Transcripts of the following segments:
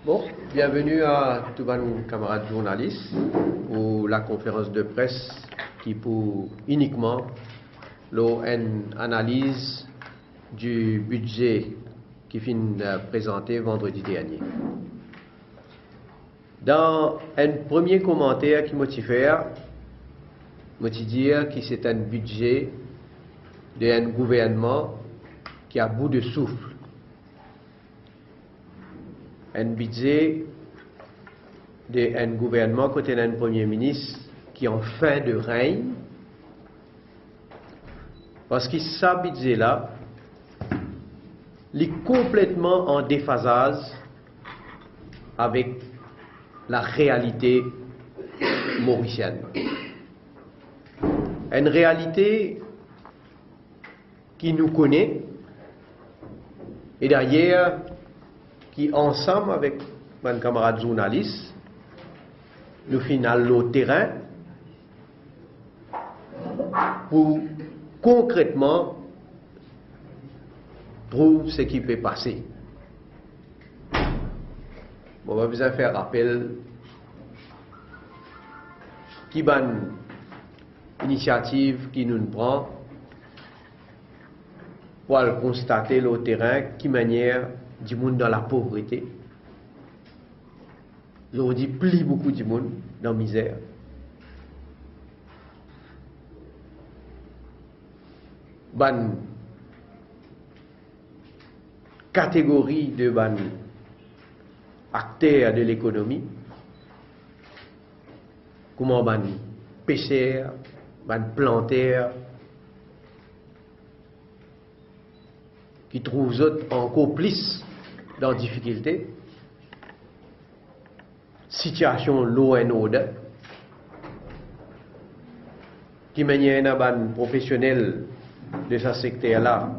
Bon, bienvenue à tous mes camarades journalistes pour la conférence de presse qui pour uniquement une analyse du budget qui finit présenté vendredi dernier. Dans un premier commentaire qui m'a fait, je dire que c'est un budget d'un gouvernement qui est à bout de souffle. Un budget d'un gouvernement côté d'un premier ministre qui est en fin de règne, parce que ce budget-là, il est complètement en déphasage avec la réalité mauricienne. Une réalité qui nous connaît et d'ailleurs qui ensemble avec mes camarades journalistes nous finissons au terrain pour concrètement trouver ce qui peut passer. On va besoin faire rappel qui bonne initiative qui nous prend pour constater le terrain qui manière du monde dans la pauvreté. Je dis plus beaucoup du monde dans la misère. Bonne catégorie de bonnes acteurs de l'économie, comment ban pêcheurs, ban planteurs, qui trouvent autres encore plus dans la difficulté, situation low and order, qui manière un ban professionnel de ce secteur-là,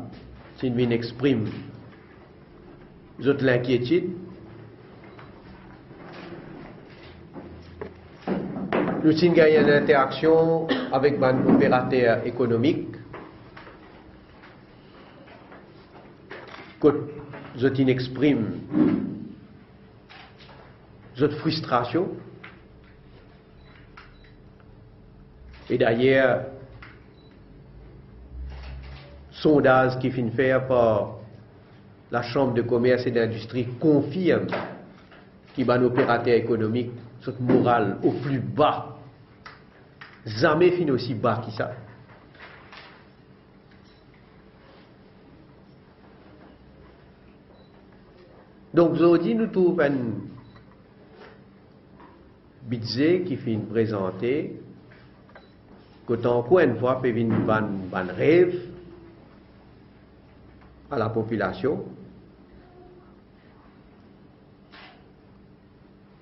s'il vient exprime l'inquiétude. Nous avons gagné une interaction avec un opérateur économique. Quand je exprime cette frustration. Et d'ailleurs, sondage qui finit faire par la Chambre de commerce et d'industrie confirme qu'il y a un opérateur économique, cette morale au plus bas. Jamais fin aussi bas que ça. Donc aujourd'hui, nous trouvons un budget qui finit présenté, qu'encore une fois, peut venir un rêve à la population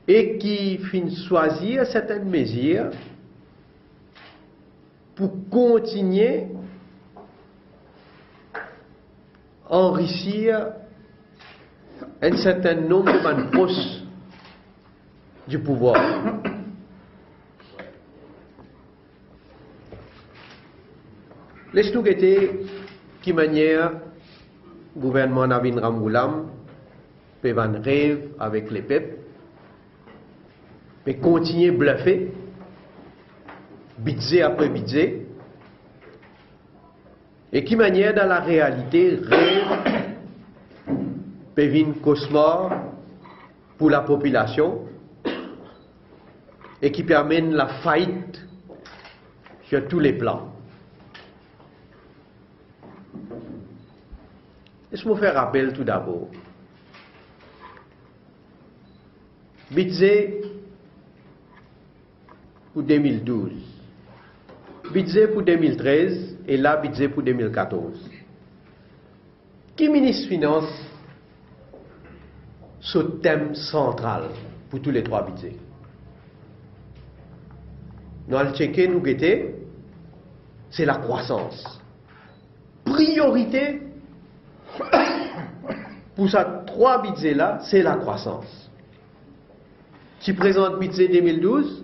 et qui finit choisir certaines mesures pour continuer à enrichir un certain nombre de postes du pouvoir. Laisse-nous guetter qui manière le gouvernement Navin Ramgoolam peut un rêve avec les peuples, peut continuer à bluffer, budget après budget, et qui manière dans la réalité rêve peut venir cauchemar pour la population et qui permet la faillite sur tous les plans. Laisse-moi faire rappel tout d'abord. Budget pour 2012, budget pour 2013 et là budget pour 2014. Qui ministre finance ce thème central pour tous les trois budgets? Nous allons checker, nous guetter, c'est la croissance. Priorité pour ces trois budgets-là, c'est la croissance. Tu présentes budget 2012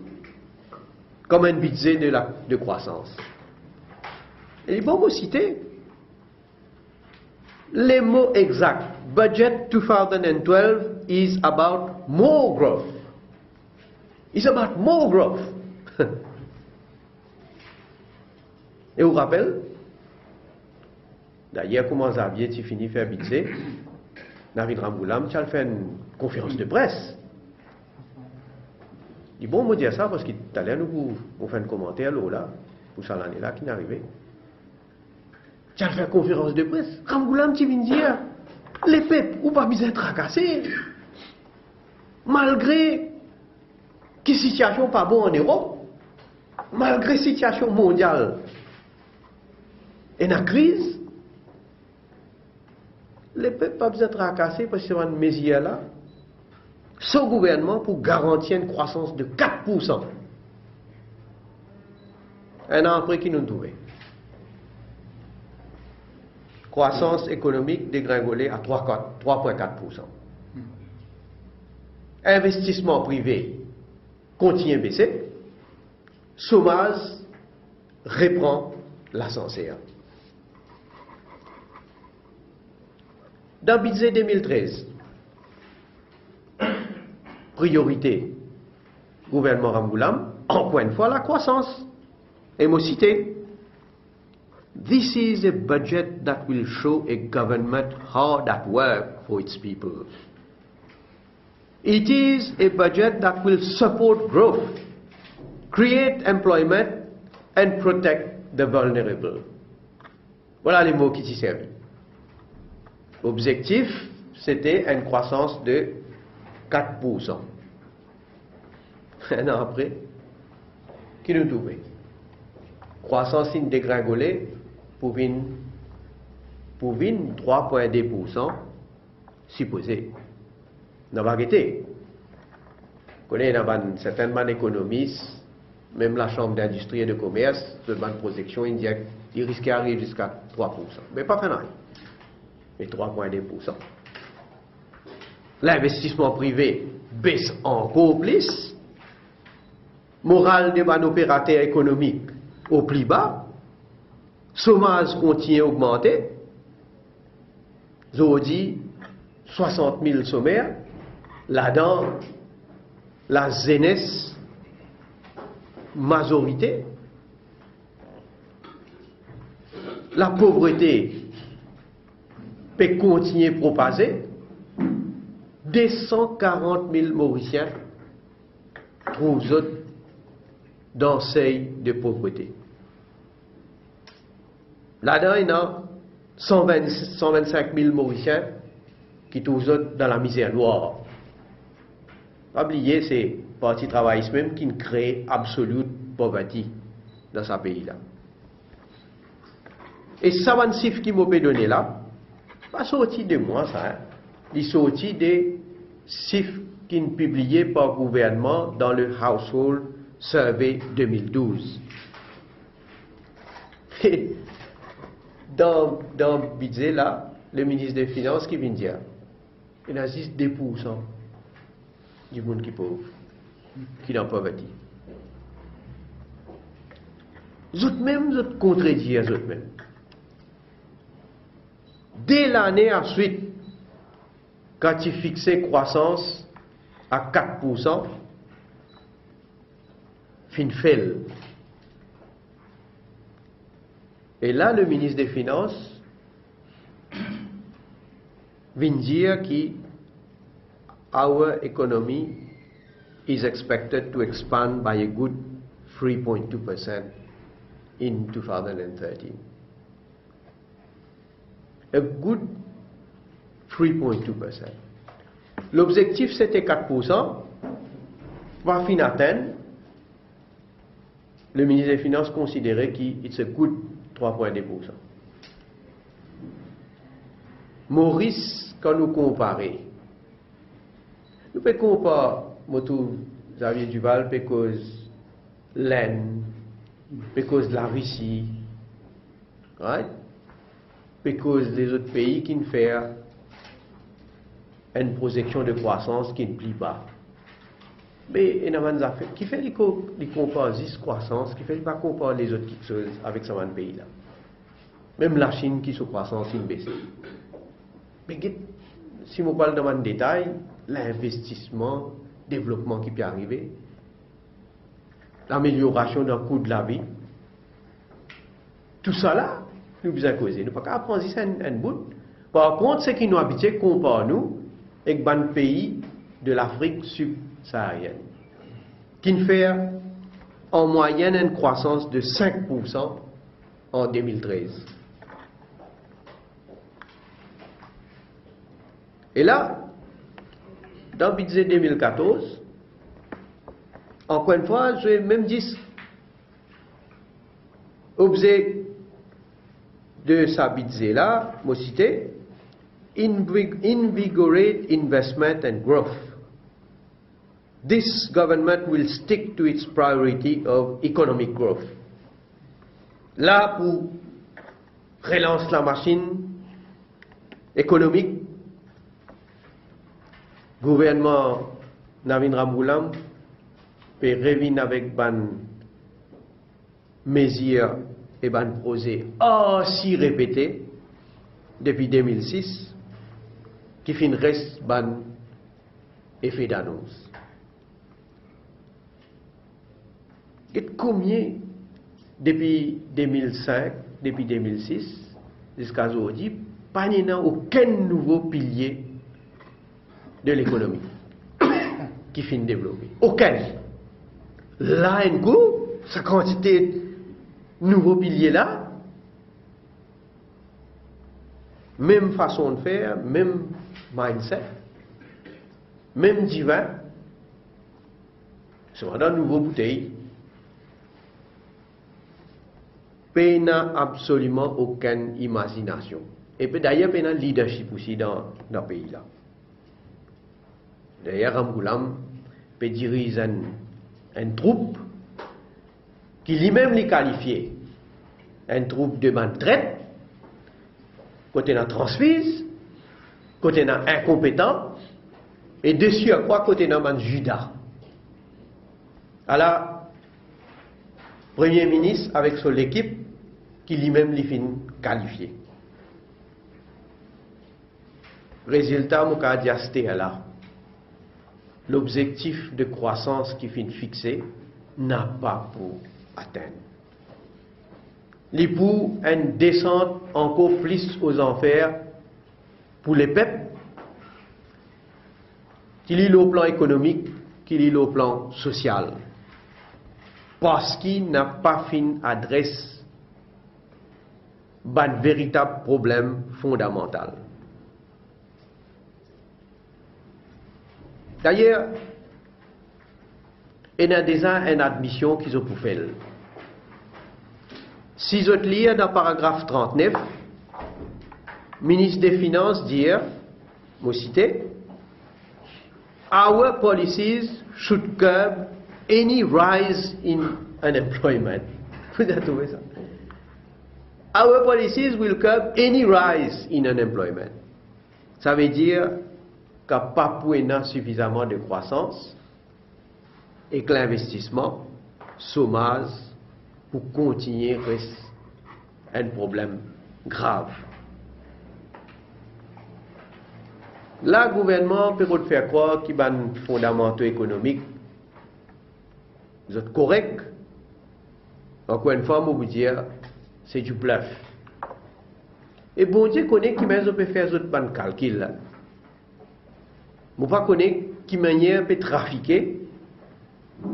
comme un budget de croissance. Et il faut vous citer Les mots exacts. Budget 2012 is about more growth. It's about more growth. Et vous rappelez, d'ailleurs, comment Xavier tu fini faire budget, David Ramboulam, tu as fait une conférence de presse. Il dit bon, me dire ça parce qu'il tout à l'heure nous on fait un commentaire là, pour ça l'année là qui n'est arrivé. Tu as fait une conférence de presse. Ramboulam, tu viens dire, les peuples, ou pas besoin de tracasser, malgré que la situation n'est pas bonne en Europe, malgré la situation mondiale et la crise, les peuples n'ont pas besoin de tracasser parce que c'est une mesure là, ce gouvernement pour garantir une croissance de 4%. Un an après, qui nous trouvons? Croissance économique dégringolée à 3,4%. Investissement privé continue à baisser. Chômage reprend l'ascenseur. Dans le budget 2013, priorité, gouvernement Ramboulam, encore une fois la croissance. Et moi cité, this is a budget that will show a government hard at work for its people. It is a budget that will support growth, create employment and protect the vulnerable. Voilà les mots qui s'y servent. L'objectif, c'était une croissance de 4%. Un an après, qui nous trouvons? Croissance in dégringolée pour 3,2% supposé. N'a pas arrêté. Vous connaissez certains économistes, même la Chambre d'industrie et de commerce, de bonne projection, il risque d'arriver jusqu'à 3%. Mais pas rien. Mais 3,2%. L'investissement privé baisse encore plus. Morale des opérateurs économiques au plus bas. Chômage continue à augmenter. Aujourd'hui, 60 000 sommaires. Là-dedans, la jeunesse, majorité. La pauvreté peut continuer à propager. 240 000 Mauriciens trouvent dans le seuil de pauvreté. Là-dedans, il y a 125 000 Mauriciens qui trouvent dans la misère noire. Pas oublier, c'est le Parti travailliste même qui crée absolue pauvreté dans ce pays-là. Et ça, un chiffre qui m'a donné là, pas sorti de moi, ça. Hein. Il est sorti des chiffres qui sont publiés par le gouvernement dans le Household Survey 2012. Et dans le budget là, le ministre des Finances qui vient dire, il y a juste 2% du monde qui est pauvre, qui est en pauvreté. Vous même, vous contredire, vous même. Dès l'année ensuite, quand il fixait croissance à 4%, fin fait. Et là, le ministre des Finances vient dire que our economy is expected to expand by a good 3.2% in 2013. A good 3.2%. L'objectif c'était 4%. Va fin atteindre. Le ministre des Finances considérait qu'il a good 3,2%. Maurice, quand nous comparons, nous pouvons comparer Xavier Duval parce que l'Inde, parce que la Russie, right? Parce que les autres pays qui font une projection de croissance qui ne plie pas. Mais il y a des affaires qui fait les comparer la croissance, qui fait pas comparer les autres choses avec ce pays-là. Même la Chine qui sous croissance, il baisse. Mais si on parle dans le détail, l'investissement, développement qui peut arriver, l'amélioration d'un coût de la vie, tout ça là, nous besoin causer. Nous ne pouvons pas apprendre ça un bout. Par contre, ce qui nous habite, compare nous avec les pays de l'Afrique subsaharienne, qui nous fait en moyenne une croissance de 5% en 2013. Et là, dans le budget 2014, encore une fois, je vais même dire, objet de sa budget là, moi cité, invigorate investment and growth. This government will stick to its priority of economic growth. Là, pour relancer la machine économique, gouvernement Navin Moulam peut revenir avec ban mesures et ban projets aussi répétés depuis 2006 qui fin reste ban effet d'annonce. Et combien depuis 2005, depuis 2006 jusqu'à aujourd'hui, pas aucun nouveau pilier de l'économie qui finit développer. Aucun. Là, un coup, sa quantité de nouveaux piliers là, même façon de faire, même mindset, même divin, c'est un nouveau bouteille. Il n'y a absolument aucune imagination. Et puis d'ailleurs, il y a un leadership aussi dans le pays là. D'ailleurs, Ramgoulam peut diriger une troupe qui lui-même les qualifié. Une troupe de traite, côté d'un transfise, côté d'un incompétent, et dessus à quoi côté d'un Judas. Alors, Premier ministre avec son équipe qui lui-même les fin qualifié. Résultat, mon cas dit là. L'objectif de croissance qui fin fixé n'a pas pour atteindre. Les pour une descente encore plus aux enfers pour les peuples, qu'il est au plan économique, qu'il est au plan social. Parce qu'il n'a pas fin adresse un véritable problème fondamental. D'ailleurs, il y a déjà une admission qu'ils ont pour faire. Si je lis dans le paragraphe 39, le ministre des Finances dit, je cite, our policies should curb any rise in unemployment. Vous avez trouvé ça? Our policies will curb any rise in unemployment. Ça veut dire qu'il n'y a pas suffisamment de croissance et que l'investissement, chômage, pour continuer reste un problème grave. Là, le gouvernement peut faire croire qu'il y a un fondamentaux économiques correct. Encore une fois, je vous dis, c'est du bluff. Et bon Dieu connaît qui peut faire ce calcul. Je ne pas connaître qui manière peut trafiquer,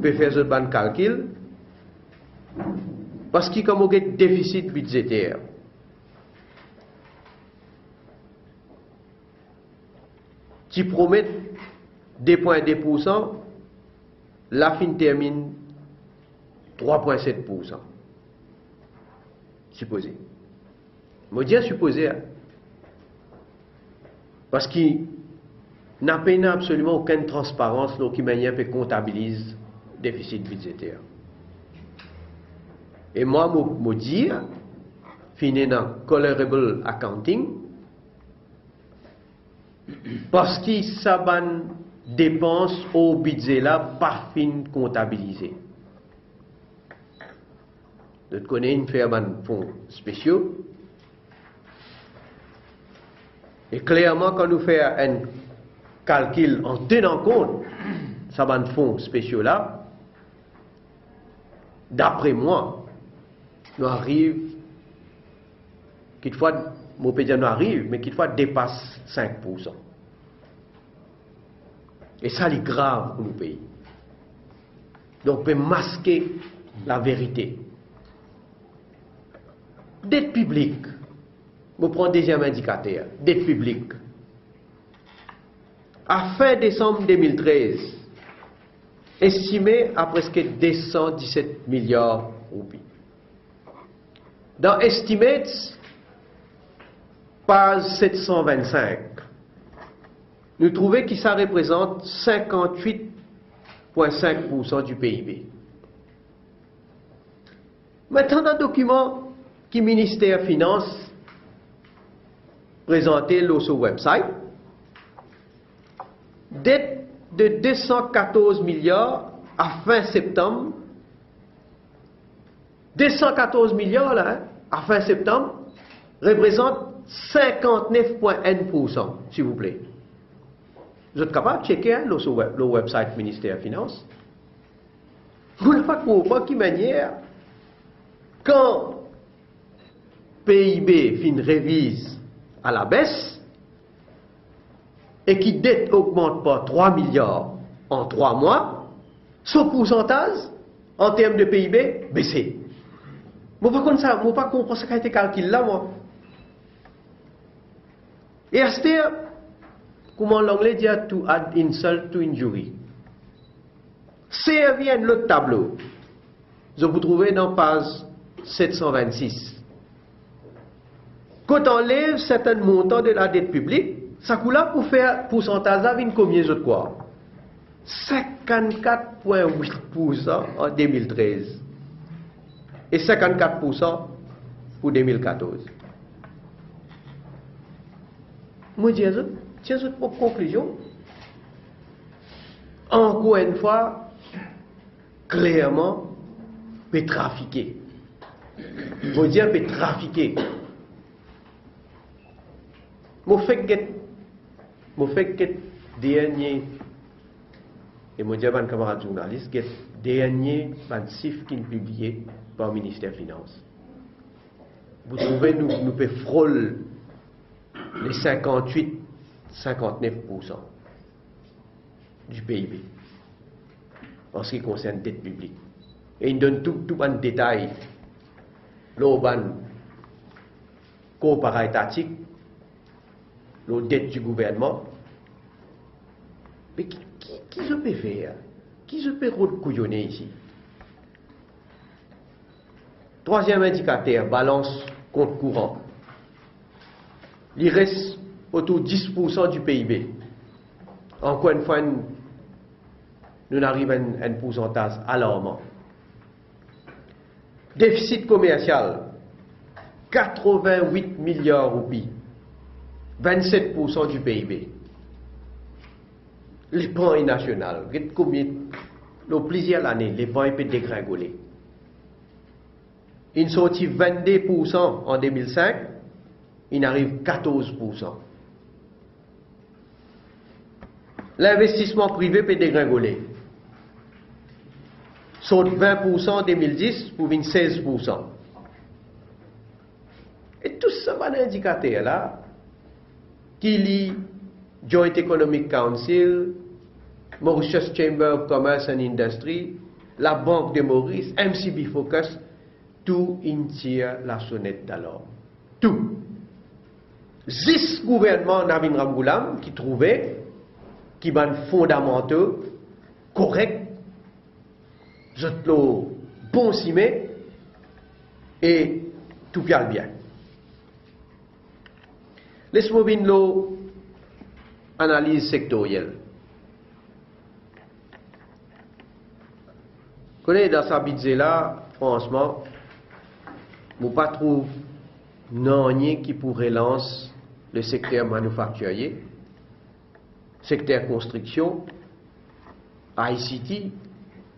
peut faire ce calcul, parce qu'il y a un déficit budgétaire. Qui promet 2,2%, la fin termine 3,7%. Supposé. Je dis supposé. Parce qu'il n'a pas absolument aucune transparence qui manière peut comptabiliser le déficit budgétaire. Et moi, je dis, fini dans colorable accounting, parce que ça dépense au budget là pas fin comptabilisé. Nous connaissons une ferme fonds spéciaux Et clairement, quand nous faisons un calcul en tenant compte ça va de fonds spéciaux là, d'après moi, nous arrive, quelquefois, mon pays nous arrive, mais quelquefois dépasse 5%. Et ça, c'est grave pour nos pays. Donc, on peut masquer la vérité. Dette publique. Je prends le deuxième indicateur. Dette publique. À fin décembre 2013, estimé à presque 217 milliards de roupies. Dans Estimates, page 725, nous trouvons que ça représente 58,5% du PIB. Maintenant, dans le document qui le ministère des Finances présenté sur le website, dette de 214 milliards à fin septembre, 214 milliards là, hein, à fin septembre, représente 59,1%, s'il vous plaît. Vous êtes capable de checker hein, le website du ministère des Finances. Vous n'avez pas compris de quelle manière, quand PIB fin révise à la baisse, et qui dette augmente par 3 milliards en 3 mois, son pourcentage, en termes de PIB, baissé. Je ne pas comprendre ce qui a été calculé là, moi. Et à ce terme, comment l'anglais dit to add insult to injury. C'est bien l'autre tableau. Je vous trouvez dans page 726. Quand on enlève certains montants de la dette publique, ça coule là pour faire pourcentage à combien de quoi? 54,8% en 2013 et 54% pour 2014. Moi, je dis, tiens, cette propre conclusion. Encore une fois, clairement, peut trafiquer. Vous dire, peut trafiquer. Mon fait que dernier, et mon diable camarade journaliste, que dernier chiffre qui est publié par le ministère des Finances. Vous trouvez, nous pouvons frôler les 58-59% du PIB en ce qui concerne la dette publique. Et il donne tout un détail, l'urban corporate étatique, la dette du gouvernement. Mais qui se peut faire? Qui se peut couillonner ici? Troisième indicateur, balance compte courant. Il reste autour de 10% du PIB. Encore une fois, nous arrivons à un pourcentage alarmant. Déficit commercial, 88 milliards de roupies, 27% du PIB. Les points nationaux, combien, plusieurs années, les points peuvent dégringoler. Ils sont sortis 22% en 2005, il arrive 14%. L'investissement privé peut dégringoler. Saute 20% en 2010 pour 16%. Et tout ça va un indicateur là, qui lit Joint Economic Council, Mauritius Chamber of Commerce and Industry, la Banque de Maurice, MCB Focus, tout tire la sonnette d'alarme. Tout. 10 gouvernements Navin Ramgoulam qui trouvaient qui sont fondamentaux, corrects, bon cimé et tout bien. Laisse-moi bien l'analyse sectorielle. Connais dans sa budget là, franchement, je ne pas trouve rien qui pourrait lancer le secteur manufacturier, secteur construction, ICT,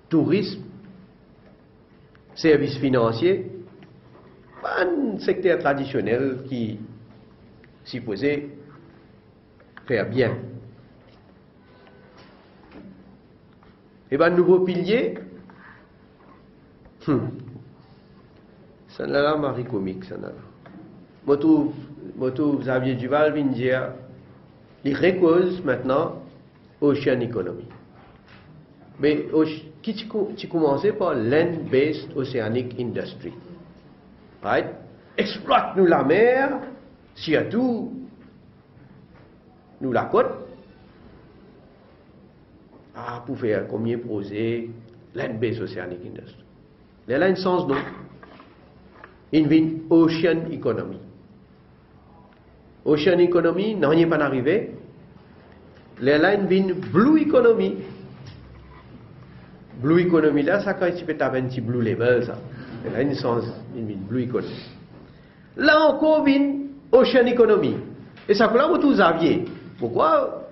tourisme, services financiers, pas un secteur traditionnel qui supposé faire bien. Et bien, nouveau pilier, ça n'a pas marre comique, ça n'a pas. Moi, tout Xavier Duval vient dire, il recose maintenant Ocean Economy. Mais qui tu commences par Land-Based Oceanic Industry. Right? Exploite-nous la mer, surtout nous la côte, pour faire combien de projets Land-Based Oceanic Industry. Il y a un sens, non? Il y a une Ocean Economy. Ocean Economy, non, il n'est pas arrivé. Il y a une Blue Economy. Blue Economy, là, ça, quand tu peux taper un petit Blue Level, ça. Il y a un sens, une Blue Economy. Là encore, une Ocean Economy. Et ça, là, vous tous Xavier. Pourquoi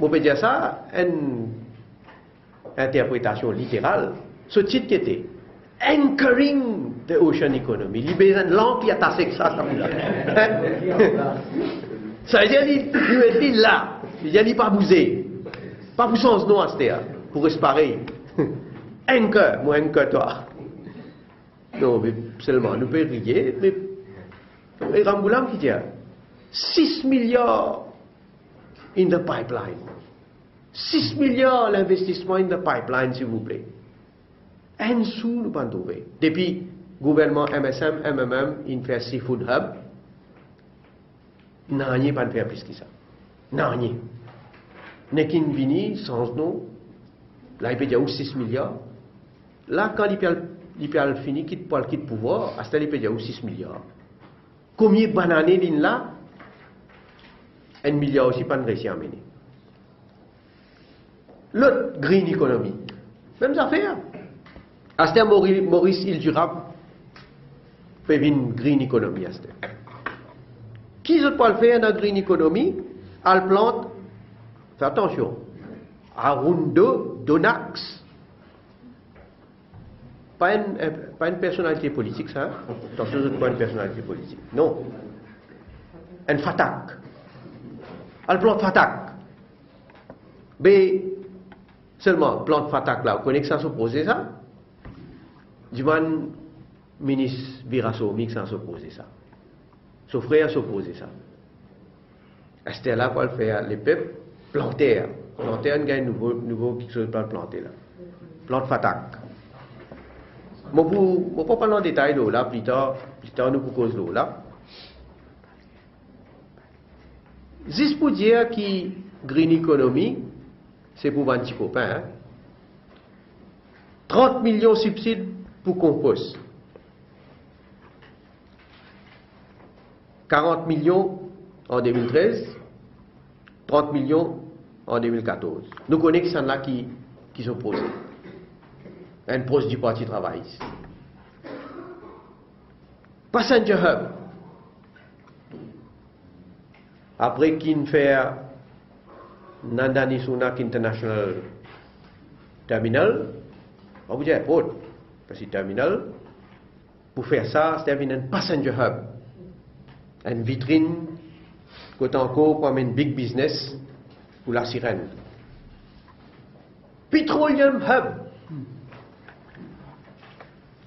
on peut dire ça? Une interprétation littérale. Ce titre qui était Anchoring the Ocean Economy. Il y a besoin de lampe qui a tassé que ça. Ça veut dire qu'il est là. Il n'y a pas bougé. Pas pour sens non à ce terre. Pour respirer. Anchor, moi anchor toi. Non, mais seulement, nous pouvons rier, mais Ramboulam qui dit 6 milliards in the pipeline. 6 milliards l'investissement in the pipeline, s'il vous plaît. Un sou, nous pas trouver. Depuis gouvernement MSM, MMM, il fait Seafood Hub, il n'a rien pas faire plus que ça. Non, rien. N'est qu'une vini, sans nom, là, il peut dire 6 milliards. Là, quand il peut fini, quitte pour le pouvoir, à ce il peut dire 6 milliards. Combien de bananes il là? 1 milliard aussi, pas de réussi à mener. L'autre, green economy. Même affaire. À ce Maurice il durable fait une green economy à ce qui peut le faire dans la green economy? Elle plante, fais attention, Arundo Donax. Pas une personnalité politique, ça. Attention, c'est pas une personnalité politique. Non. Un fatak. Elle plante fatak. Mais seulement, plante fatak là, vous connaissez que ça s'oppose ça? Du man, ministre Virasso, mix ça s'oppose ça. Son frère s'oppose ça. C'était là quoi le faire, les peuples planter. Planter, on gagne nouveau quelque chose pour planter là. Plante fatak. Je ne vais pas parler en détail là, plus tard nous cause là. Juste pour dire que Green Economy, c'est pour un petit copain. 30 millions de subsides pour compost. 40 millions en 2013, 30 millions en 2014. Nous connaissons là qui sont posés. Un poste du Parti travailliste. Passenger Hub. Après qu'il fait Nandani Sunak International Terminal, on vous dit airport, parce que terminal, pour faire ça, c'est un passenger hub. Une vitrine, côté encore, comme un big business pour la sirène. Petroleum Hub.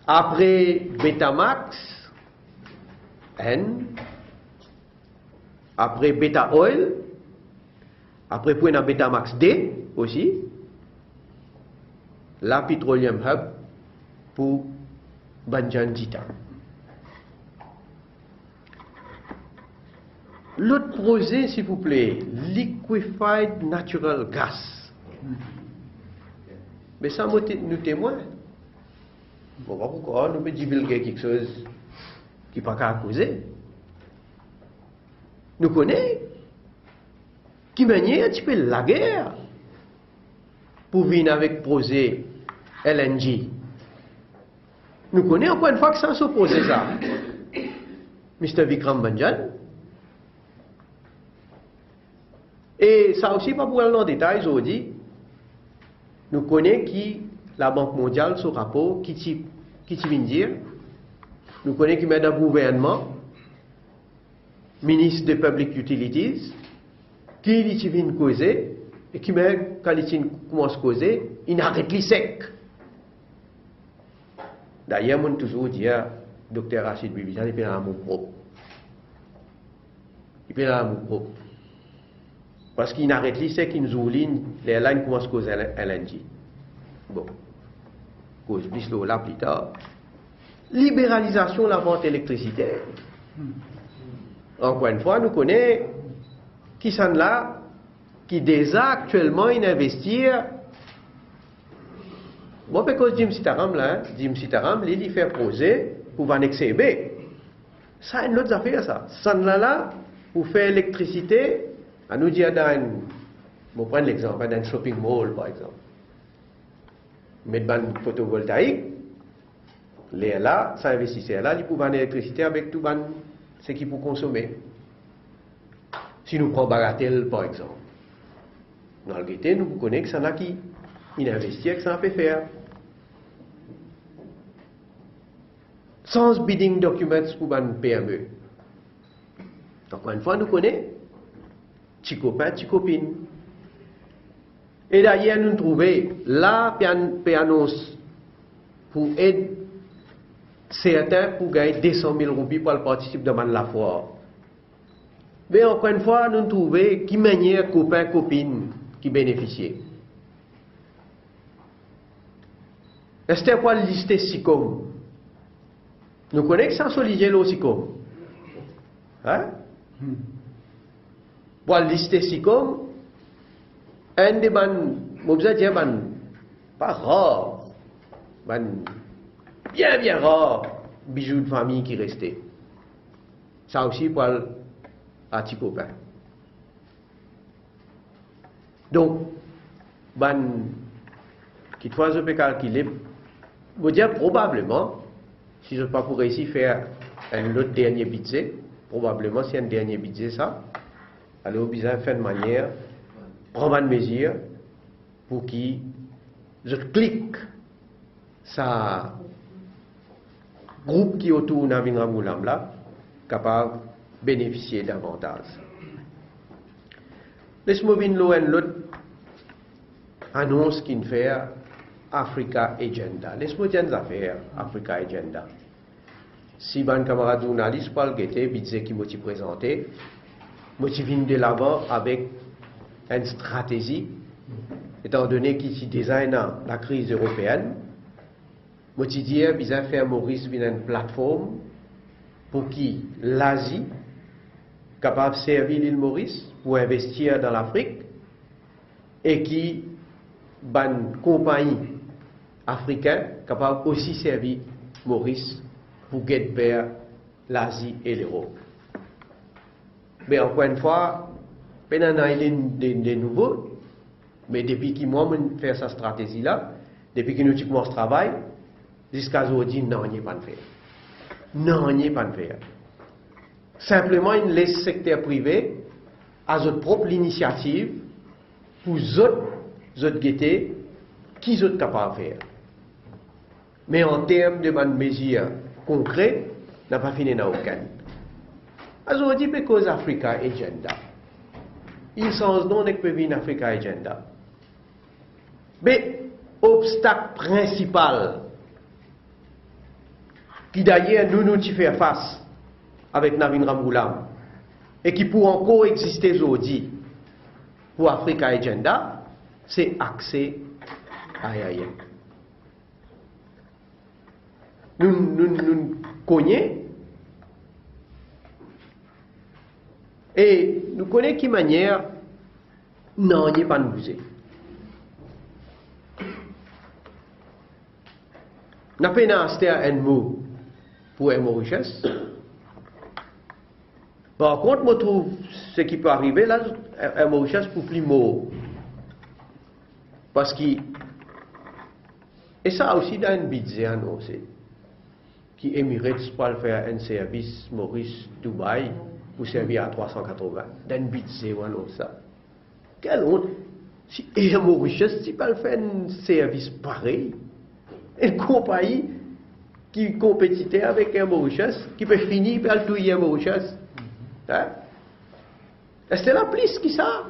Après Betamax, N. Après Beta Oil. Après pour un Betamax D aussi. La Petroleum Hub pour Banjan-Dita. L'autre projet, s'il vous plaît, Liquefied Natural Gas. Mais ça, nous témoins. Bon, pourquoi nous pouvons divulguer quelque chose qui n'est pas qu'à causer. Nous connaissons qui mène un petit peu la guerre pour venir avec projet LNG. Nous connaissons encore une fois que ça s'oppose à ça. Mr. Vikram Banjan. Et ça aussi, pas pour aller dans le détail, aujourd'hui, nous connaissons qui la Banque mondiale, ce rapport, qui vient dire, nous connaissons qui met dans le gouvernement, ministre des Public Utilities, qui vient causer, et qui même, quand il commence à causer, il arrête les sec. D'ailleurs, moi, toujours dit, docteur Rachid Bibi, il peut l'amour propre. Il peut l'amour propre. Parce qu'il arrête les sec, il nous ouvre les lignes commencent à causer LNG. Bon. Cause plus là plus tard. Libéralisation de la vente électricité. Encore une fois, nous connaissons qui sont là, qui déjà actuellement investir. Bon, parce que Jim Sitaram, il fait poser pour annexer B. Ça, c'est une autre affaire, ça. Ça, là, pour faire électricité, à nous dire on prend l'exemple d'un shopping mall, par exemple. Mettre une photovoltaïque, les là, ça investisseur là, ils peuvent vendre l'électricité avec tout ce qu'ils peuvent consommer. Si nous prenons Bagatelle, par exemple, dans le guetté, nous connaissons que ça n'a qui investit, que ça peut faire. Sans bidding documents pour une PME. Encore une fois, nous connaissons petits copains, petits copines. Et d'ailleurs, nous trouvons là, puis annonce pour aider certains pour gagner 200 000 roupies pour participer dans la foire. Mais encore une fois, nous trouvons qui manière copains, copines qui bénéficient. Est-ce que quoi lister SICOM? Nous connaissons sans solidier le SICOM. Hein? Pour lister SICOM, un des pas rare, bien rare bijoux de famille qui restait. Ça aussi pour à petit copain. Donc, qui fois je peux calculer, je dire probablement, si je ne pas pour réussir à faire un autre dernier budget, probablement si un dernier budget ça, alors besoin faire de manière, prendre une mesure pour qui je clique ça groupe qui autour de Navin Ramoulam là, capable de bénéficier davantage. Laisse-moi venir l'autre annonce qu'il fait Africa Agenda. Laisse-moi dire une affaire Africa Agenda. Si un camarade journaliste parle de budget qui m'a présenté, moi je viens de l'avant avec une stratégie, étant donné qu'il s'y design la crise européenne. Moi je dis qu'il faire Maurice une plateforme pour qui l'Asie capable de servir l'île Maurice pour investir dans l'Afrique et qui une compagnie africaine capable aussi servir Maurice pour guider vers l'Asie et l'Europe. Mais encore une fois, il y a des nouveaux, mais depuis que moi je fais cette stratégie-là, depuis que nous commençons à travailler, jusqu'à aujourd'hui, non, il n'y a pas de faire. Non, il n'y a pas de faire. Simplement, il laisse le secteur privé à sa propre initiative pour autres guetter qui sont capables de faire. Mais en termes de mesures concrètes, n'a pas fini dans aucun. Aujourd'hui, parce que Africa Agenda, il sens non que peut Africa Agenda. Mais obstacle principal qui d'ailleurs nous faire face avec Navin Ramoulam et qui pourront coexister aujourd'hui pour Africa Agenda, c'est accès aérien. Nous connaissons et nous connaissons qui manière non, il n'y a pas de musée. Nous avons un mot pour un Mauritius. Par contre, je trouve ce qui peut arriver là, un Mauritius pour plus mot. Parce que, et ça aussi dans un budget annoncé, qui Emirates peut faire un service Maurice Dubaï pour servir à 380. Dans un budget annoncé ça. Quelle honte! Si un Mauritius, si peut faire un service pareil, une compagnie qui compétitait avec un Mauritius, qui peut finir par tuer un Mauritius. Hein? C'est la plus qui ça.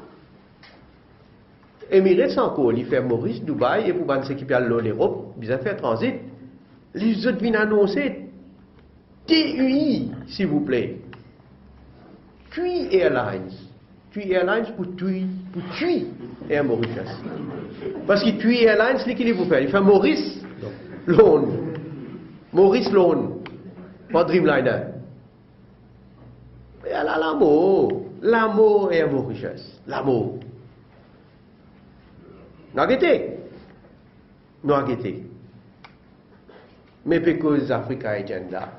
Emirates encore, il fait Maurice, Dubaï, et pour ceux qui parlent de l'Europe, ils ont fait transit. Les autres viennent annoncer TUI, s'il vous plaît. TUI Airlines. TUI Airlines pour TUI Air Mauritius. Parce que TUI Airlines, c'est qu'il vous fait. Il fait Maurice Loan. Maurice Loan. Pas Dreamliner. Et là, l'amour Air Mauritius. L'amour. Nous arrêtez. Mais parce que Africa Agenda,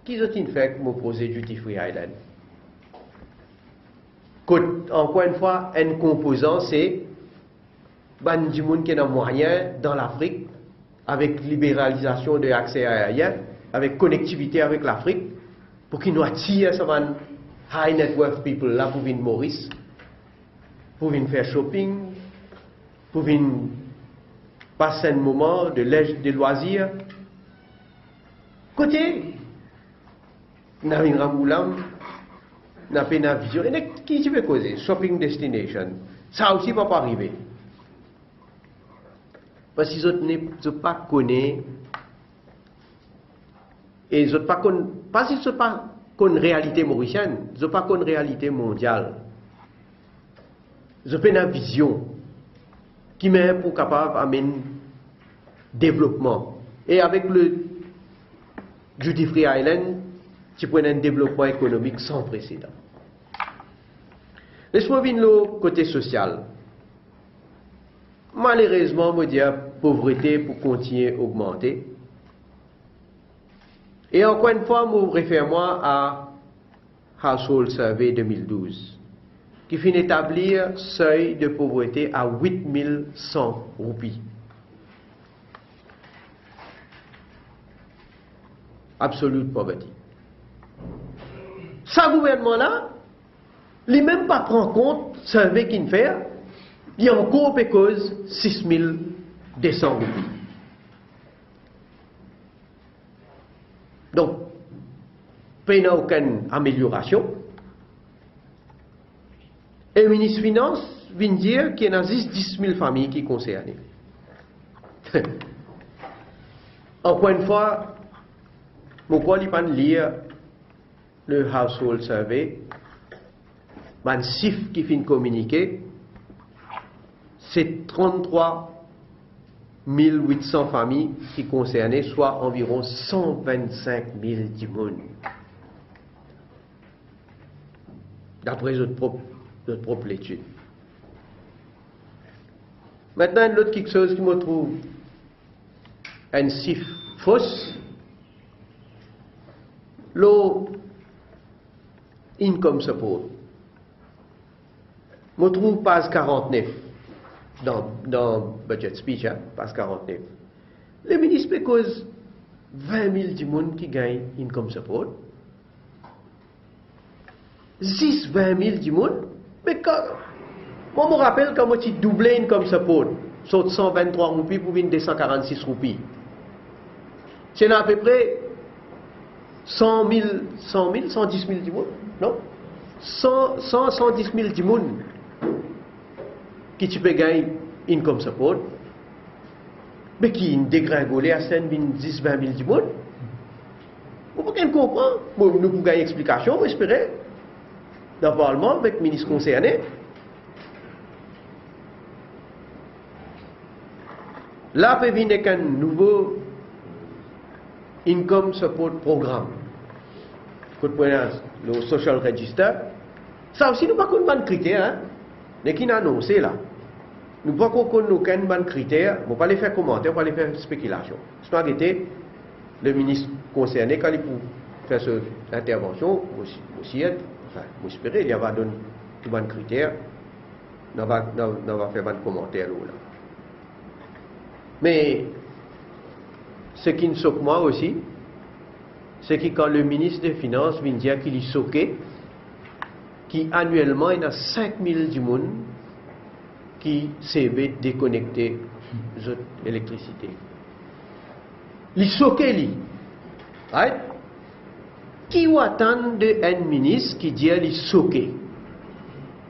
qui ont-ils fait pour me poser Duty Free Island? Encore une fois, un composant, c'est ban du monde qui a moyen dans l'Afrique, avec libéralisation de l'accès aérien, avec connectivité avec l'Afrique, pour qu'ils nous attirent ces high net worth people là pour venir Maurice, pour venir faire shopping, pour venir passer un moment de loisirs. Côté, n'a une ramoulam, n'a pas une vision. Et qui tu veux causer? Shopping destination. Ça aussi va pas arriver. Parce qu'ils ne pas connaissent. Et ils ne pas connaissent. Parce qu'ils ne pas connaissent réalité mauricienne. Ils ne pas connaissent réalité mondiale. Ils n'ont pas une vision qui m'est pour capable d'amener développement. Et avec le Duty Free Island, tu prends un développement économique sans précédent. Laisse-moi venir le côté social. Malheureusement, je dis, la pauvreté pour continuer à augmenter. Et encore une fois, je réfère à Household Survey 2012, qui finit d'établir seuil de pauvreté à 8100 roupies. Absolute poverty. Ce gouvernement-là, il même pas prend compte survey qu'il fait, il y a encore à cause 6200 roupies. Donc, il n'y a aucune amélioration. Et le ministre des Finances vient dire qu'il y a 10 000 familles qui sont concernées. Encore une fois, pourquoi il ne pas lire le Household Survey? Le chiffre qui finit communiqué, c'est 33 800 familles qui sont concernées, soit environ 125 000 dimones. D'après notre propre étude. Maintenant, l'autre quelque chose qui me trouve un chiffre fausse, le income support. Je trouve page 49 dans budget speech, page 49. Le ministre peut cause 20 000 personnes qui gagnent income support. 20 000 personnes. Mais moi, je me rappelle quand je doublé income support, sur 123 roupies pour venir 246 roupies. C'est à peu près 100 000, 110 000 personnes, non? 110 000 personnes qui tu peux gagner income support, mais qui dégringolé à 10-20 000 personnes. Vous pouvez comprendre. Nous pouvons gagner explication, j'espère, dans le Parlement avec le ministre concerné. Là, peut venir un nouveau income support programme. Le social register. Ça aussi, nous ne pouvons pas de critères. Mais qui n'a annoncé là. Nous ne pouvons pas aucun bon critère. On ne va pas les faire commentaire, on va les faire spéculation. C'est pas arrêter le ministre concerné quand il peut faire cette intervention, aussi être, enfin, j'espère, il va donner tout bon critère. On va faire un commentaire là. Mais ce qui me choque moi aussi, c'est que quand le ministre des Finances vient dire qu'il est choqué, qu'annuellement il y a 5000 personnes qui s'est déconnecté de l'électricité. Il est choqué, lui. Right? Qui attend d'un ministre qui dit qu'il est choqué?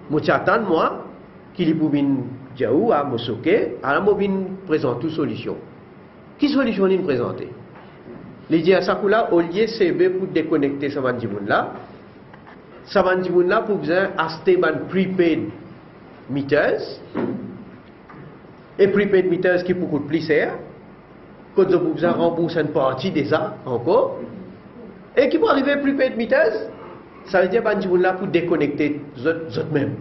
Moi, j'attends, moi, qu'il est pour Diaou à Mosoke, à la mobile présente une solution. Qui solution il présente? Il dit à Sakula, au lieu CB pour déconnecter ce mandimoun là, ce mandimoun là pour besoin acheter un prepaid meters, et prepaid meters qui pour coûter plus cher, quand vous besoin rembourser une partie de ça encore, et qui pour arriver à prepaid meters, ça veut dire que mandimoun là pour déconnecter eux mêmes.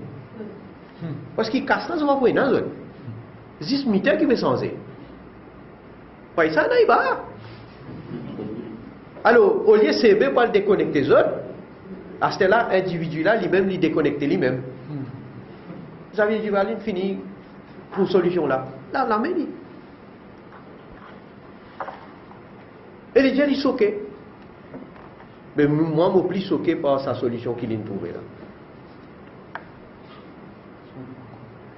Parce qu'ils cassent là, ça va pour une autre. C'est juste meter qui veut changer. Pas ça, n'est pas. Alors, au lieu de CB pour le déconnecter les autres, à ce là, l'individu là, lui-même, il déconnecte lui-même. Vous avez dit, il finit pour solution là. Là, la manie. Et les gens, ils sont choqués. Mais moi, je suis plus choqué par sa solution qu'il a trouvée là.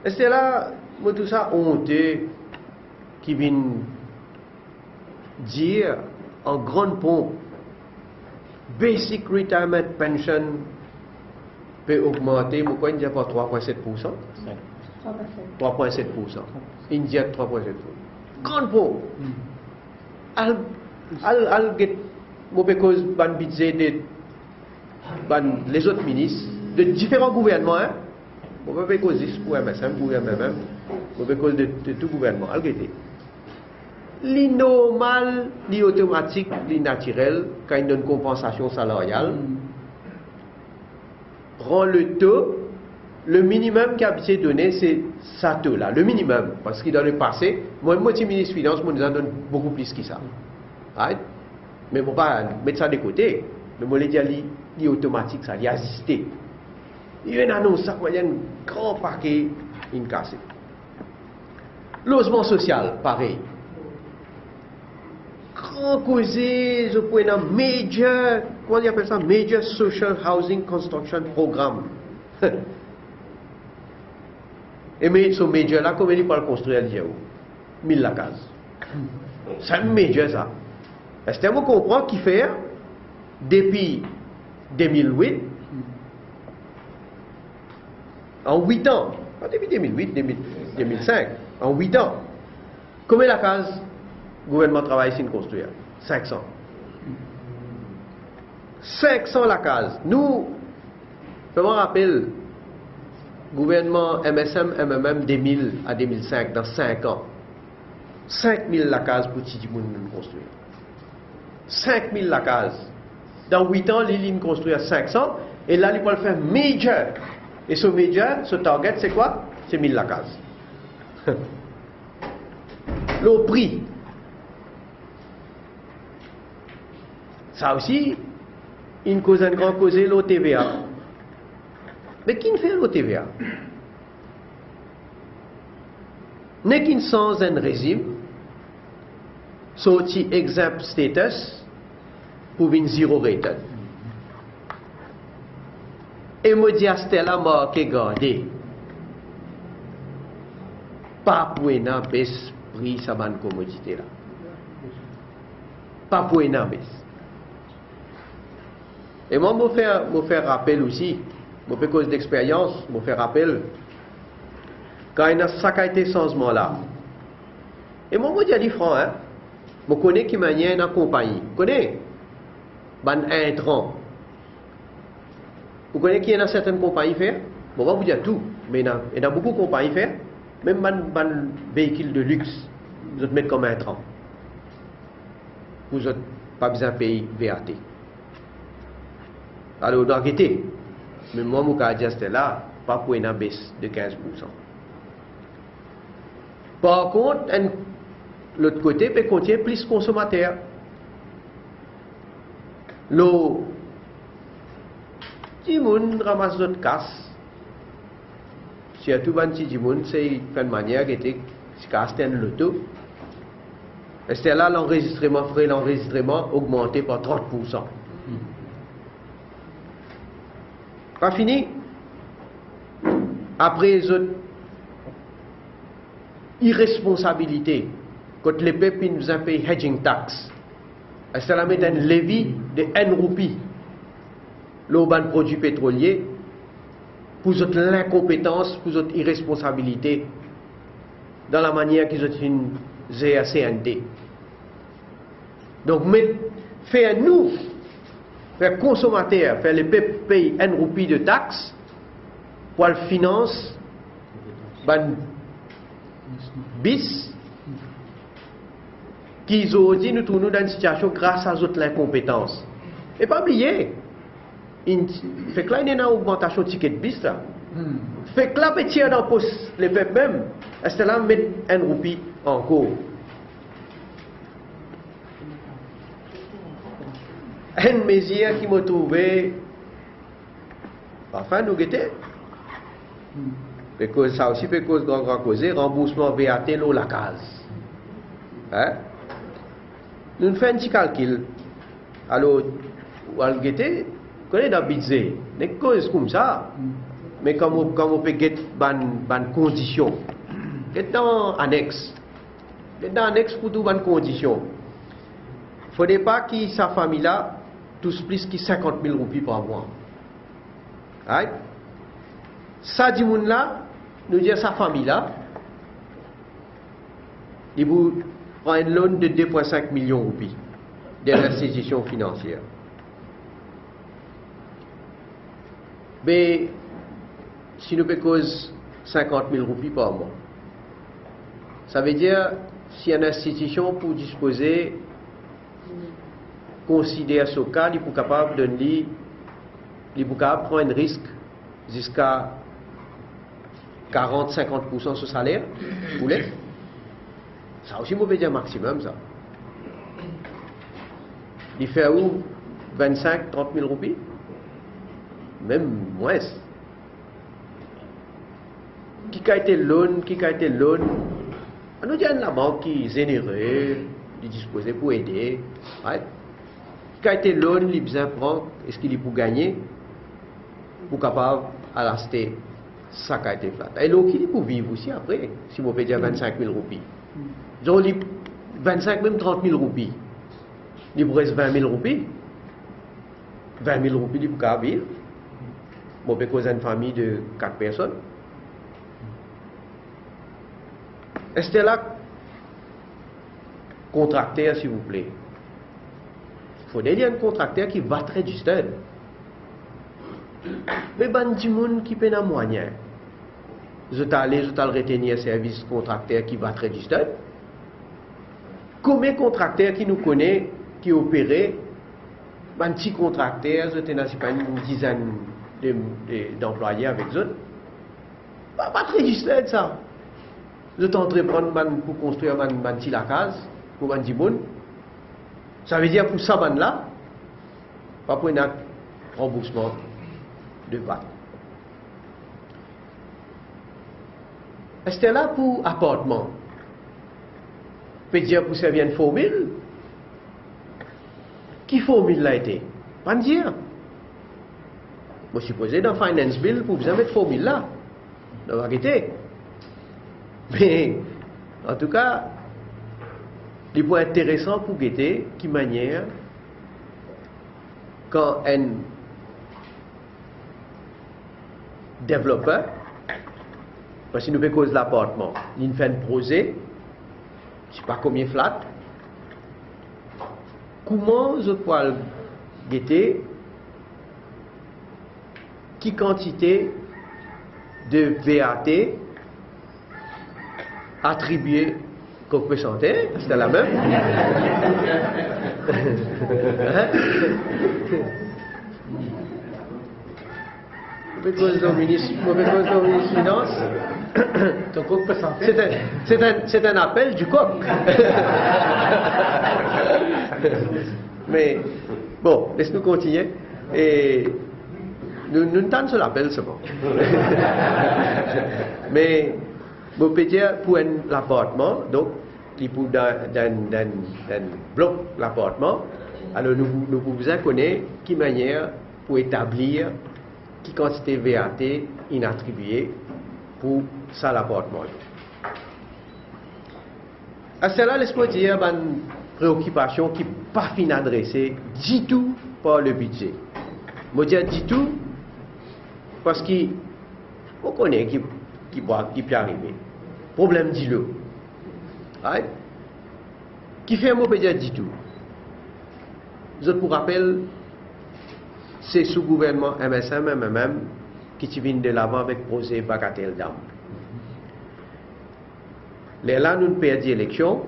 Et c'est là, moi, tout ça, honteux, qui vient dire en grande pompe, Basic Retirement Pension peut augmenter, pourquoi il n'y a pas 3,7%? 3,7%. Il y a 3,7%. Grande pompe. Because ban budget les autres ministres de différents gouvernements, hein? On peut pas causer pour MSM, pour MMM, on peut causer de tout gouvernement. L'innormal, l'automatique, l'innaturel, quand il y a une compensation salariale, rend le taux, le minimum qui a été donné, c'est ça taux-là, le minimum. Parce qu'il dans le passé, moi, je suis ministre des Finances, moi, nous en donne beaucoup plus que ça. Right? Mais on ne peut pas mettre ça de côté. Mais moi, je dis, c'est automatique, ça, il y a assisté. Il y a une annonce, ça, il y a un grand paquet, une casse. Logement social, pareil. Grand causé, je peux un major, comment on appelle ça, Major Social Housing Construction Program. Et mais ce major là, comment il peut le construire à 1000 la case. C'est un major ça. Est-ce que vous comprenez qu'il fait depuis 2008, en 8 ans, pas depuis 2008, 2005, en 8 ans, combien la case le gouvernement travaille ici de construire? 500. 500 la case. Nous, je me rappelle, gouvernement MSM, MMM 2000 à 2005, dans 5 ans, 5000 la case pour Tidimoun construire. 5000 la case. Dans 8 ans, les lignes construire 500, et là, ils peuvent faire major. Et ce major, ce target, c'est quoi? C'est 1000 la case. Le prix. Ça aussi, une cause, un grand cause, l'OTVA. Mais qui ne fait l'OTVA? N'est qu'une sans un régime, sorti exempt status, pour une zéro rated. Et me dit à Stella, marqué gardé. Pas pour une baisse prix sa bonne commodité là. Pas pour une baisse. Et moi, je faire rappel aussi, je fais cause d'expérience, je fais rappel, quand il y a ça qui a été changement là. Et moi, je dis franc, hein, je connais qui manière dans la compagnie. Je connais, ban intrant. Vous connaissez qui y a certaines compagnies faire? Bon, on va vous dire tout, mais il y a beaucoup de compagnies faire, même ban véhicule de luxe, vous êtes mettre comme intrant. Vous n'avez pas besoin de payer VAT. Alors, on doit arrêter. Mais moi, mon cas, c'était là, pas pour une baisse de 15%. Par contre, l'autre côté peut contenir plus de consommateurs. L'eau, si moun ramasse notre casse, surtout quand si moun, c'est une manière qui était casse un loto. Et c'est là l'enregistrement, frais l'enregistrement augmenté par 30%. Pas fini. Après les autres irresponsabilités, quand les peuples nous ont payé hedging tax, c'est la mettre un levier de 1 roupie, l'urban produit pétrolier, pour votre l'incompétence, pour votre irresponsabilité dans la manière qu'ils ont fait CNT. Donc, faire nous, faire consommateurs, faire les payer 1 roupie de taxes pour le finance, bis, qui ont dit nous trouvons dans une situation grâce à autres incompétences. Et pas oublier, fait que là il y a une augmentation de ticket de bis là. Fait que là petit dans poste les peuples même, est-ce que là mettre 1 roupie encore. Une mesure qui m'a trouvé, enfin nous guetter. Parce que ça aussi fait cause grand cause, remboursement VAT l'eau la case. Hein? Nous faisons un petit calcul. Alors, on guetter, connaît dans budget, des causes comme ça. Mais comme on peut guetter ban conditions. Guetter dans annexe. Guetter dans annexe pour toutes bonnes conditions. Il ne faudrait pas que sa famille là touche plus que 50 000 roupies par mois. Right? Ça dit moun là, nous dire sa famille là, il vous prend une loan de 2,5 millions de roupies de l'institution financière. Mais si nous payons 50 000 roupies par mois, ça veut dire si une institution pour disposer considère ce cas, il est capable de prendre un risque jusqu'à 40-50% sur salaire. Vous voulez? Ça aussi, vous pouvez dire maximum, ça. Il fait où 25-30 000 roupies? Même moins. Qui a été loan? On nous dit la banque qui est généreuse, qui est disposée pour aider. Right? Qui a été loan, il besoin prendre, est-ce qu'il est pour gagner? Pour capable à l'acheter ça qui a été flat. Et l'autre, il est pour vivre aussi après, si vous pouvez dire 25 000 roupies. Donc, 25 même 30 000 roupies. Il vous reste 20 000 roupies. 20 000 roupies, il pour vivre. Vous pouvez causer une famille de 4 personnes. Est-ce que là, contracteur, s'il vous plaît? Il faut dire un contracteur qui va très du stade. Mais ben du monde qui peine à moyen. Je t'allais retenir service contracteur qui va très du stade. Combien de contracteurs qui nous connaissent, qui opèrent, ben petit contracteur, je t'ai pas une dizaine d'employés avec eux. Pas très du stade ça. Je t'entreprendre pour construire un petit la case, pour un petit monde. Ça veut dire pour ça, là, pas pour un remboursement de VAT. Est-ce que là pour appartement? Peut dire pour servir une formule? Qui formule l'a été? Pas dire. Moi, je suppose dans Finance Bill, pour vous mettre formule là. La vérité. Mais, en tout cas, il est intéressant pour guetter qui manière quand un développeur, parce que nous faisons cause l'appartement, il fait un projet, je ne sais pas combien flat, comment je peux guetter qui quantité de VAT attribuée qu'on peut chanter, c'était la même. Mauvais cause au ministre Finance. Ton coq peut chanter. C'est un appel du coq. Mais bon, laisse-nous continuer. Et nous tentons sur l'appel seulement. Mais vous pouvez dire pour l'appartement, donc il faut d'un bloc l'appartement. Alors nous pouvons connaître qui manière pour établir qui quantité VAT inattribuée pour ça l'appartement. À cela, laisse-moi dire une préoccupation qui n'est pas fin adressée du tout par le budget. Je dis du tout parce qu'on connaît qui peut arriver. Problème d'îlot. right? Qui fait un mot dire du tout. Je pour rappel, c'est sous gouvernement MSM, MMM qui vient de l'avant avec projet bagatelle d'âme. Là, nous perdons l'élection.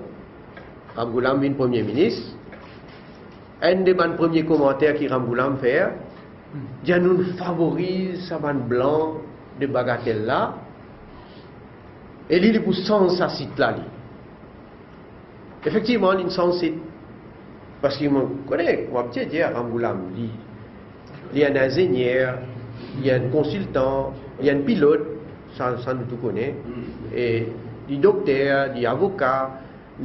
Ramgoulam vient Premier ministre. Un des premiers commentaires que Ramgoulam fait, c'est que nous favorisons ce ban blanc de bagatelle là. Et il est pour sans sa site là. Effectivement, il est sans site. Parce que je connais, moi je dis à Ramgoulam, il y a un ingénieur, il y a un consultant, il y a un pilote, ça nous tout connaît, et des docteurs, des avocats,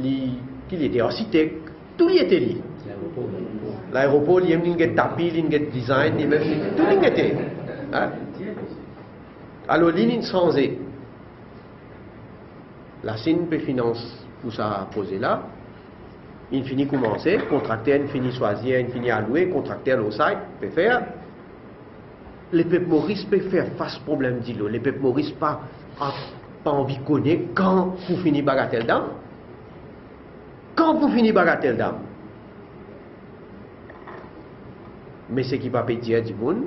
qu'il était architecte, tout y était lié. L'aéroport, il y a un tapis, il y a un design, tout y était. Alors, il est sans. La Chine peut financer pour ça poser là. Il finit commencer, contracteur, il finit choisir, il finit allouer, contracteur au site, peut faire. Les peuples Maurice peut faire face au problème d'îlot. Les peuples Maurice pas envie de connaître quand vous finissez bagatelle d'âme. Quand vous finissez bagatelle d'âme. Mais ce qui va pas dire du monde,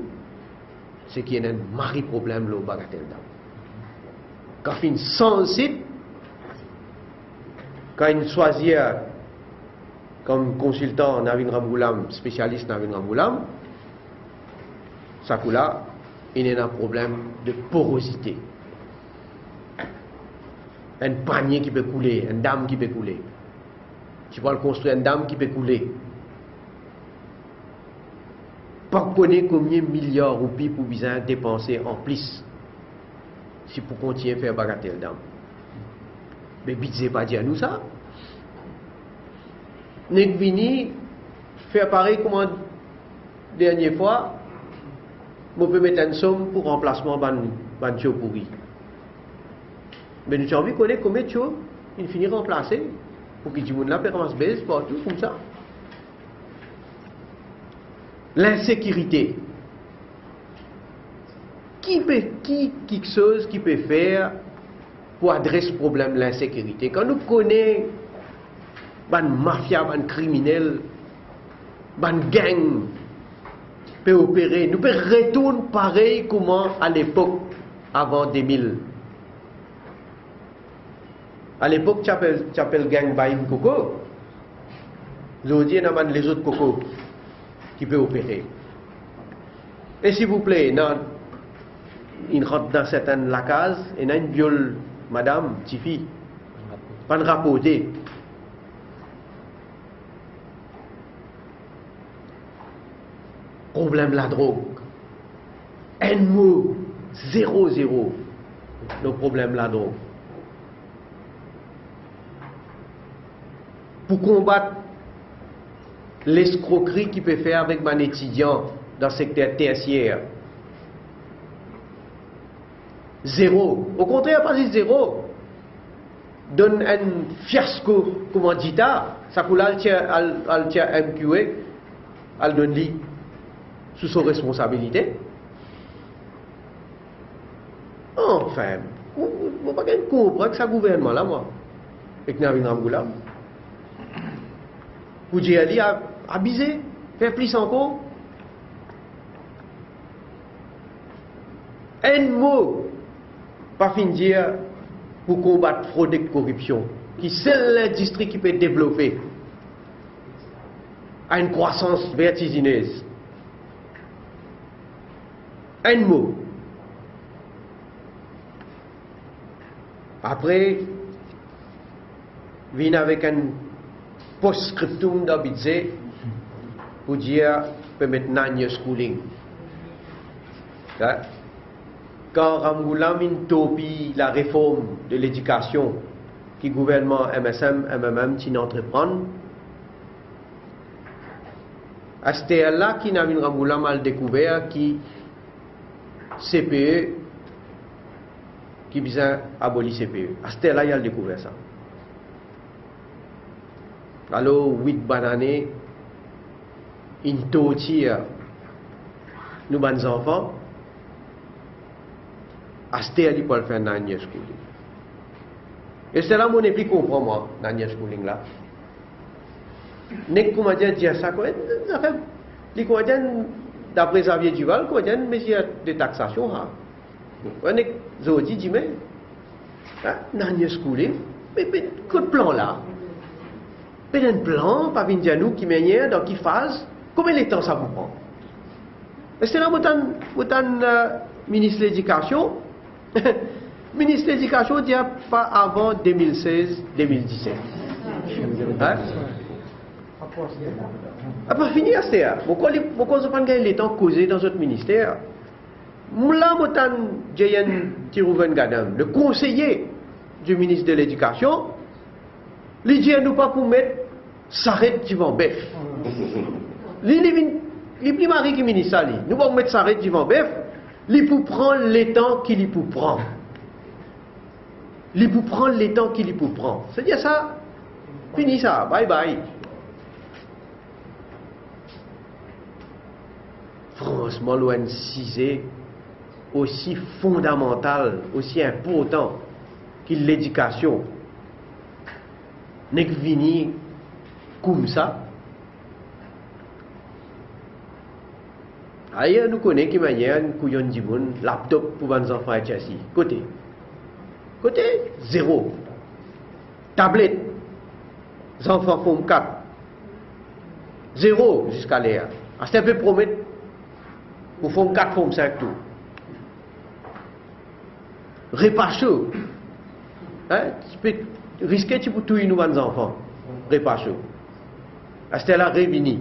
c'est qu'il y a un mari problème au bagatelle d'âme. Quand il sans site, quand il choisit comme consultant Navin Ramgoulam, spécialiste Navin Ramgoulam, ça coup là, il y a un problème de porosité. Un panier qui peut couler, une dame qui peut couler. Tu vas le construire une dame qui peut couler. Pas connaître combien de milliards de roupies pour besoin dépenser en plus si pour continuer à faire bagatelle dame. Mais budget pas dire nous ça. Nek vini faire pareil comme la dernière fois, on peut mettre une somme pour remplacement ban tio pourri. Mais nous avons envie de connaître combien de tio il finit remplacer pour que tout le monde là permanence baisse partout comme ça. L'insécurité. Quelque chose qui peut faire pour adresser le problème de l'insécurité. Quand nous connaissons ban mafia, ban criminel, ban gang peut opérer, nous peut retourner pareil comment à l'époque avant 2000. À l'époque, tu appelles gang Baïm Coco. Aujourd'hui, il y a les autres Coco qui peuvent opérer. Et s'il vous plaît, il rentre dans certaines lacases et il y a une viole, madame, petite fille, pas de rapporter. Problème la drogue. Un mot, 0-0. Le problème la drogue. Pour combattre l'escroquerie qu'il peut faire avec un étudiant dans le secteur tertiaire. 0. Au contraire, pas dit 0. Donne un fiasco, comment dit ça coule al tient MQA, al donne lui sous son responsabilité. Enfin, vous ne pouvez pas comprendre que ce gouvernement là, moi, avec Navin Ramgoulam. Vous dites, Ali a abusé, faire plus encore. Un mot, pas fin dire, pour combattre fraude et corruption, qui c'est l'industrie qui peut développer à une croissance vertigineuse. Un mot. Après, vient avec un post-scriptum dans le budget pour dire peut mettre un schooling. Quand Ramgoulam topie la réforme de l'éducation que le gouvernement MSM, MMM tient entreprendre, à ce là qui n'a pas Ramgoulam a découvert qui CPE qui vient abolir CPE. À ce là il a découvert ça. Alors 8 bananes, une tortille, nous bons enfants. À ce là il peut faire un schooling. Et c'est là mon épi comprend moi, dans le schooling là. N'est comment dire ça quoi? Les Canadiens, d'après Xavier Duval, Canadiens, mais il y a des taxations. On est aujourd'hui dit mais dans le schooling, mais quel plan là? Mais un plan, pas venir nous qui mène dans qui phase, combien de temps ça vous prend? Et c'est là où ministre de l'Éducation. Ministre de l'Éducation dit pas avant 2016-2017. Hein? Après finir, c'est ça. Pourquoi on ne pas gagner le temps causé dans notre ministère? Moula Motan Jayan Tirouven Gadam, le conseiller du ministre de l'Éducation, il dit à nous pas pour mettre s'arrête du vent bœuf. Les primaires qui ministre ça, nous pas mettre s'arrête du vent bœuf, il pour prendre les temps qu'il y pour prendre. Il pour prendre les temps qu'il y pour prendre. C'est-à-dire ça, fini ça, bye bye. Franchement, l'ONC est aussi fondamental, aussi important que l'éducation. N'est que venir comme ça. Ailleurs, nous connaissons qui manière un couillon du monde, laptop pour les enfants à chassis. Côté, zéro. Tablette, les enfants font 4. Zéro jusqu'à l'air. C'est un peu promettre. Pour faire 4 formes 5 tout. Repas chaud. Hein? Tu peux risquer tu peux tuer nos enfants. Repas chaud. C'est la réunie.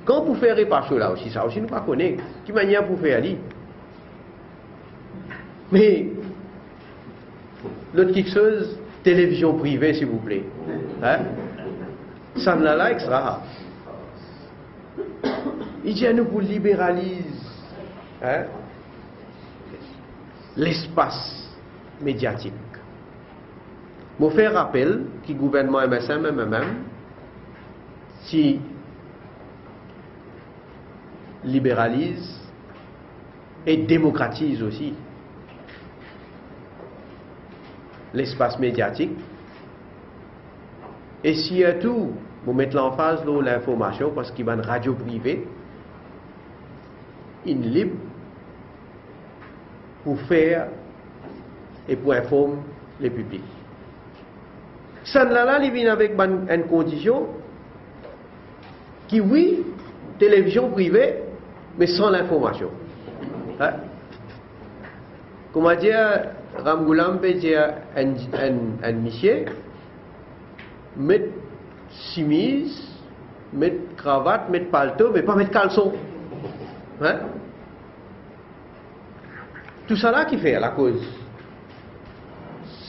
Quand vous faites repas chaud là aussi, ça aussi nous ne connaissons pas. Quelle manière pour faire aller? Mais l'autre quelque chose, télévision privée s'il vous plaît. Hein? Ça ne l'a extra. Il dit à nous pour libéraliser l'espace médiatique. Je fais rappel que le gouvernement MSM, si libéralise et démocratise aussi l'espace médiatique. Et surtout, vous mettez l'emphase sur l'information parce qu'il y a une radio privée, une libre, pour faire et pour informer les publics. Ça là, il vient avec une condition qui, oui, télévision privée, mais sans l'information. Hein? Comment dire, Ramgoulam peut dire un monsieur, mettre chemise, mettre cravate, mettre palto, mais pas mettre caleçon. Hein? Tout ça là qui fait à la cause.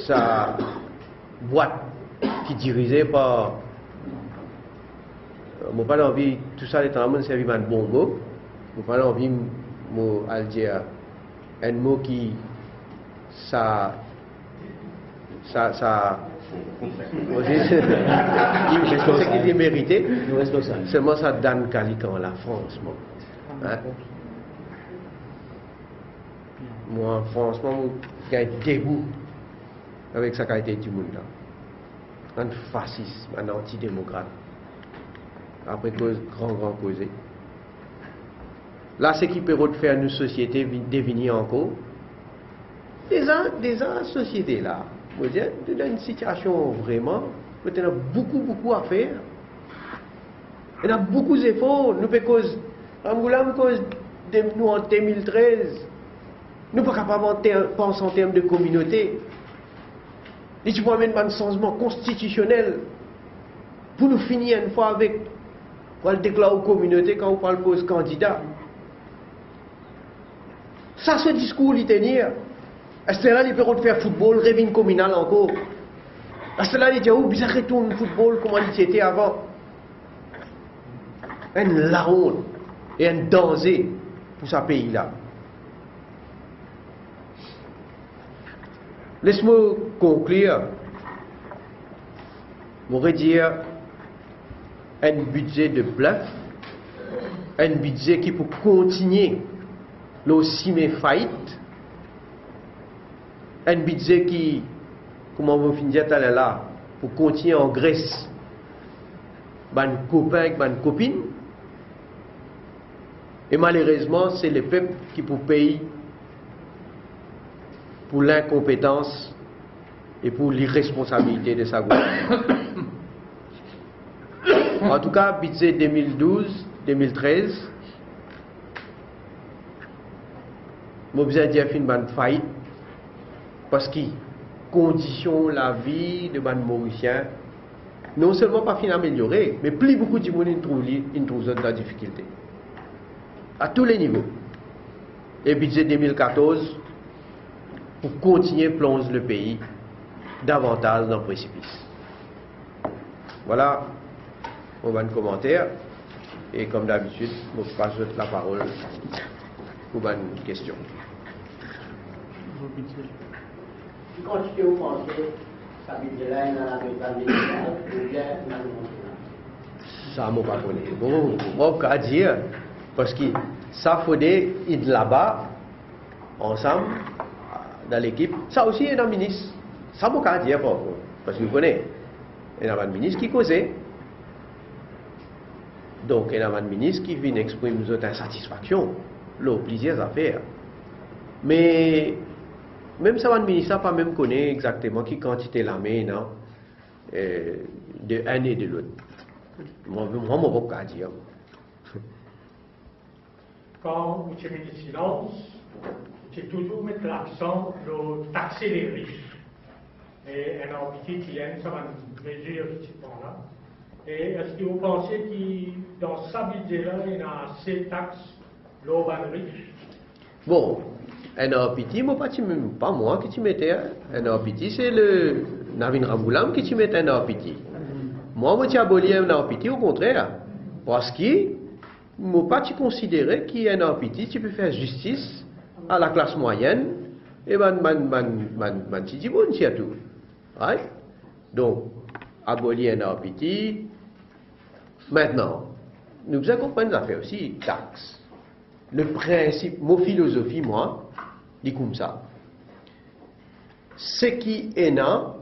Sa boîte qui est dirigée par. Je n'ai pas envie, tout ça est en train de servir un bon mot. Je n'ai pas envie de dire un mot qui. Ça qui est mérité. Seulement ça donne Calican là, franchement. Hein? Moi, franchement, je suis dégoût avec sa qualité du monde là. Un fascisme, un antidémocrate. Après cause, grand causé. Là, c'est qui peut faire une société devenir encore. Des sociétés là, vous dire, dans une situation vraiment, il y a beaucoup à faire. Il y a beaucoup d'efforts. Nous faisons cause, nous en 2013, nous ne sommes pas capables de penser en termes de communauté. Et tu peux amener un changement constitutionnel pour nous finir une fois avec, pour le déclarer aux communautés quand on parle de candidat. Ça, ce discours, il tenir. Est-ce que là, il peut faire football, rêve communal encore? Est-ce que là, il dit, oh, bizarre, retourne football comme il était avant? La honte et un danger pour ce pays-là. Laisse-moi conclure. Je voudrais dire un budget de bluff, un budget qui peut continuer le ciné faillite, un budget qui, comment on finit là, pour continuer en Grèce, ban copains, ban copines. Et malheureusement, c'est le peuple qui pour payer pour l'incompétence et pour l'irresponsabilité de sa gouvernement. En tout cas, budget 2012-2013, je besoin de dire une faillite parce que conditions la vie de ban Mauriciens non seulement pas fin améliorée, mais plus beaucoup de monde trouve de la difficulté à tous les niveaux. Et budget 2014 pour continuer à plonger le pays davantage dans le précipice. Voilà mon commentaire. Et comme d'habitude, je passe la parole pour une question. Quand tu penses que ça budget là dans la méthode ou bien dans le ça m'a pas connu. Bon, moi, je peux dire, parce que ça faudrait être là-bas, ensemble, dans l'équipe. Ça aussi, il y a un ministre. Ça m'a pas dire, parce que vous connaissez. Il y a un ministre qui causait. Donc, il y a un ministre qui vient exprimer notre insatisfaction, le plaisir à faire. Mais, même ça, un ministre n'a pas même connaît exactement qui quantité la main, non, de un et de l'autre. Moi, je ne peux pas dire. Quand vous tirez du silence, c'est toujours mettre l'accent sur taxer les riches. Et un petit qui aime ça va nous mesure ce point-là. Et est-ce que vous pensez que dans sa budget-là, il y a assez de taxes l'urban riche? Bon, un RPT, pas moi qui tu mettais. Un RPT, c'est le Navin Ramoulam qui tu mettais un RPT. Moi, je aboli un RPT au contraire. Parce que je ne pas considérer qu'il y a un RPT, tu peux faire justice à la classe moyenne et c'est tout. Right? Donc, abolir un RPT. Maintenant, nous devons comprendre des affaires aussi, taxes. Le principe, mon philosophie, moi, dit comme ça. Ce qui est là,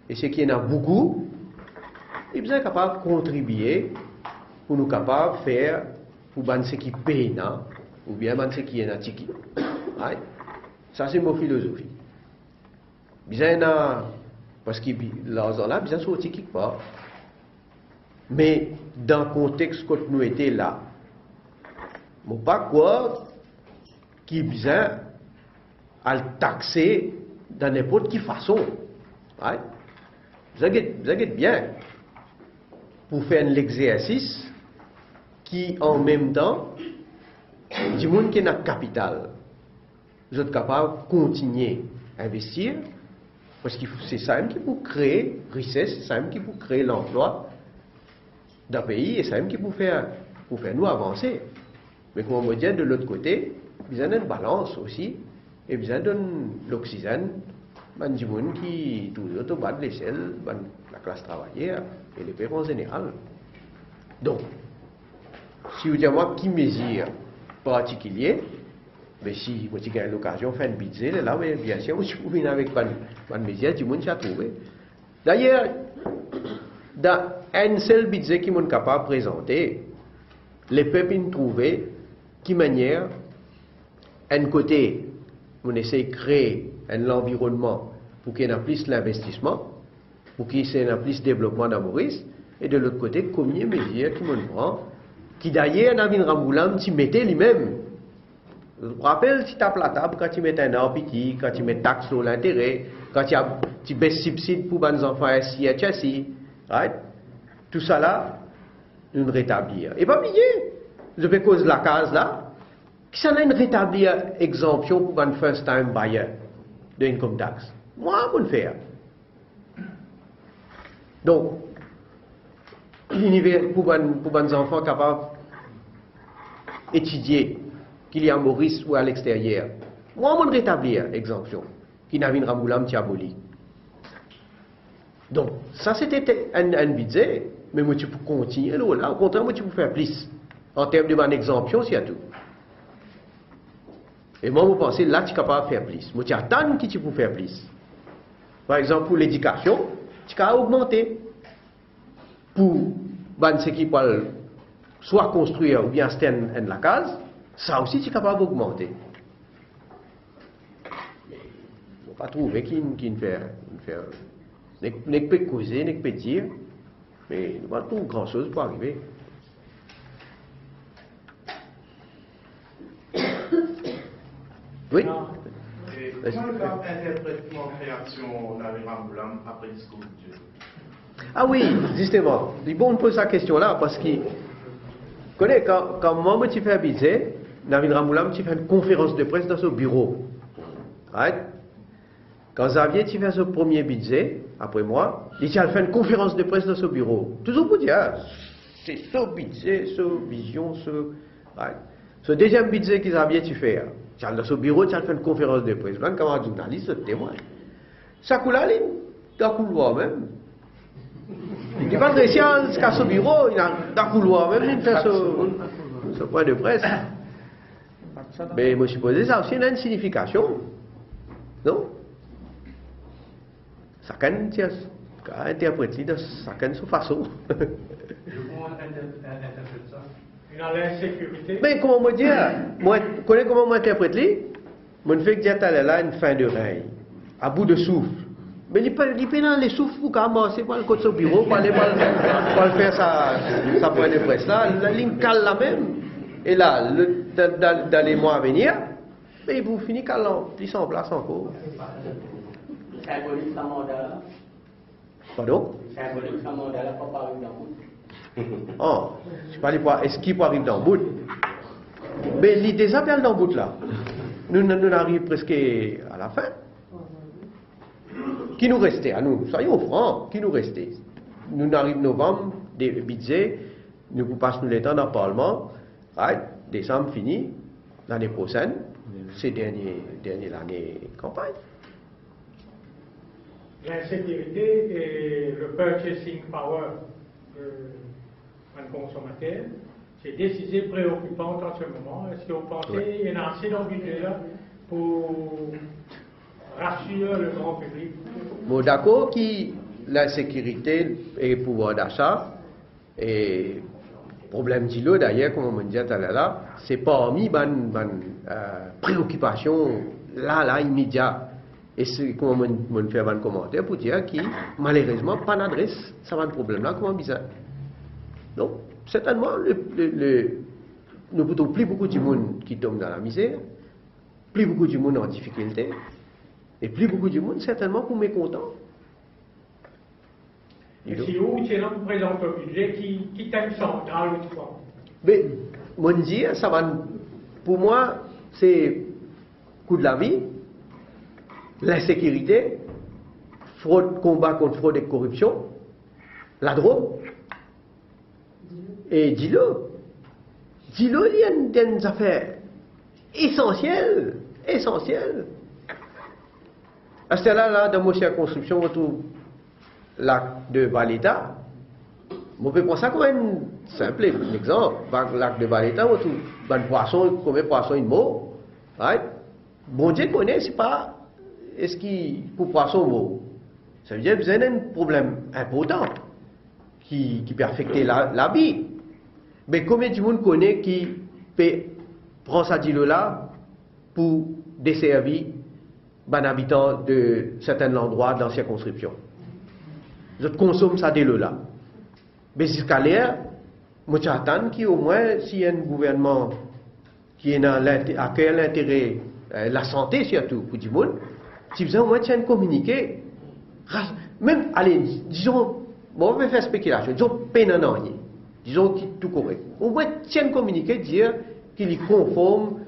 et ce qui est là beaucoup, ils sont capables de contribuer pour nous capables de faire pour ce qui paye, ou bien ce qui est là, tiki. Right? Ça, c'est mon philosophie. Parce que l'argent là, ils sont sortis quelque part. Mais dans le contexte que nous étions là, je ne sais pas quoi qui est besoin à le taxer dans n'importe quelle façon. Right? Vous avez bien pour faire l'exercice qui en même temps du monde qui a le capital. Vous êtes capable de continuer à investir parce que c'est ça qui peut créer richesse, c'est ça qui peut créer l'emploi d'un pays et c'est ça qui peut faire nous avancer. Mais comme on me dit de l'autre côté, il y a une balance aussi et il y a l'oxygène, du monde qui toujours au bas de l'échelle, la classe travaillère et les pères en général. Donc, si vous dites moi qui mesure particulier, mais si vous avez l'occasion de faire un budget, là, bien sûr, vous pouvez venir avec une mesure du monde qui a trouvé. D'ailleurs, dans un seul budget qui est capable de présenter, les peuples ont trouvé qui manière, un côté, on essaie de créer un environnement pour qu'il y ait plus d'investissement, pour qu'il y ait plus de développement dans Maurice, et de l'autre côté, combien de mesures qui m'ont prend, qui d'ailleurs, Navin Ramoulam, tu mettais lui-même. Je me rappelle, si tu as la table, quand tu mets un RPT, quand tu mets taxe sur l'intérêt, quand tu baisses subside pour les enfants assis et chassis, right? Tout ça là, nous rétablir. Et pas oublier, je vais cause la case là, qui ça là, rétablir exemption pour un first time buyer de income tax. Moi, je vais le faire. Donc, pour les enfants capables d'étudier, qu'il y a à Maurice ou à l'extérieur, moi, je vais rétablir exemption, qui n'a pas Ramoulam qui aboli. Donc, ça c'était un budget, mais moi tu peux continuer là, au contraire, moi tu peux faire plus, en termes de bonne exemption, c'est à tout. Et moi, je pense là, tu es capable de faire plus. Moi, tu attends qui tu peux faire plus. Par exemple, pour l'éducation, tu peux augmenter. Pour ceux qui peuvent soit construire ou bien acheter la case, ça aussi, tu es capable d'augmenter. Il ne faut pas trouver qui ne fait. Ne peut causer, ne peut dire, mais il n'y a pas grand chose pour arriver. Oui. Et comment le pape interprète mon création Navid Rambouillam après le discours de Dieu? Ah oui, justement. C'est bon de poser cette question-là parce que connais, quand moi je fais habiter, Navid Rambouillam, tu fais une conférence de presse dans son bureau. Right? Quand Xavier tu fais son premier budget, après moi, il a fait une conférence de presse dans son bureau. Toujours pour dire, c'est son budget, son vision, right? Ce deuxième budget que Xavier tu fais, tu as dans son bureau, tu as fait une conférence de presse. Même comme un journaliste, témoin. Ça coule à l'île, dans le couloir même. Il n'est pas réussi à son bureau, il a dans le couloir même, il fait ce point de presse. Mais moi je suppose ça aussi a une signification. Non? Chacun interprète de chacun sa façon. Comment interprète ça? Une insécurité. Mais comment me dire? Moi, connais comment m'interprète lui? Moi, je fais que Dieu là une fin de règne, à bout de souffle. Mais il peut dans les souffles pour commencer par le côté de son bureau, pour aller faire sa point de presse là, la ligne cale la même. Et là, dans les mois à venir, mais vous finissez calant, ils sont en place encore. Symbolique sa mandat. Pardon? Symbolique sa mandat, là, pas arriver dans le bout. Oh, je parle pas, est-ce qu'il peut arriver dans le bout? Mais l'idée s'appelle dans le bout là. Nous arrivons presque à la fin. Qui nous restait à nous? Soyons francs, qui nous restait? Nous arrivons novembre, des budgets, nous passons le temps dans le Parlement, right? Décembre fini, l'année prochaine, c'est dernière année campagne. L'insécurité et le purchasing power d'un consommateur, c'est décisif préoccupant en ce moment. Est-ce que vous pensez qu'il y a assez dans le budget là pour rassurer le grand public? Bon, d'accord, qui l'insécurité et le pouvoir d'achat, et problème d'îlot d'ailleurs, comme on disait tout à l'heure, c'est parmi les préoccupations là, immédiates. Et c'est comme on fait un commentaire pour dire que malheureusement, pas d'adresse, ça va un problème là, comment bizarre. Donc, certainement, nous ne plus beaucoup de monde qui tombe dans la misère, plus beaucoup de monde en difficulté, et plus beaucoup de monde certainement pour mécontent. Et si vous, vous présente un budget qui t'aime central ou quoi? Mais, mon dire, ça va, pour moi, c'est coût de la vie, l'insécurité, fraude, combat contre fraude et corruption, la drogue, et dis-le, il y a des affaires essentielles. À ce là dans mon circonscription, on retrouve l'acte de Valeta. On peut prendre ça comme un simple exemple. L'acte de Valeta, on retrouve un poisson, combien de poissons il mort. Right? Bon Dieu connaît, c'est pas est-ce qu'il pour poisson mort. Ça veut dire que vous avez un problème important qui peut affecter la vie. Mais combien de monde connaît qui peut prendre ça là pour desservir les habitants de certains endroits dans la circonscription? Je consomme ça dès là. Mais jusqu'à l'air, moi j'attends qu'au moins, s'il y a un gouvernement qui accueille l'intérêt, la santé surtout, pour du monde, si vous avez au moins un communiqué, même, allez, disons, bon, on va faire spéculation, disons, peine en rien, disons qu'il est tout correct. Au moins, un communiqué dire qu'il est conforme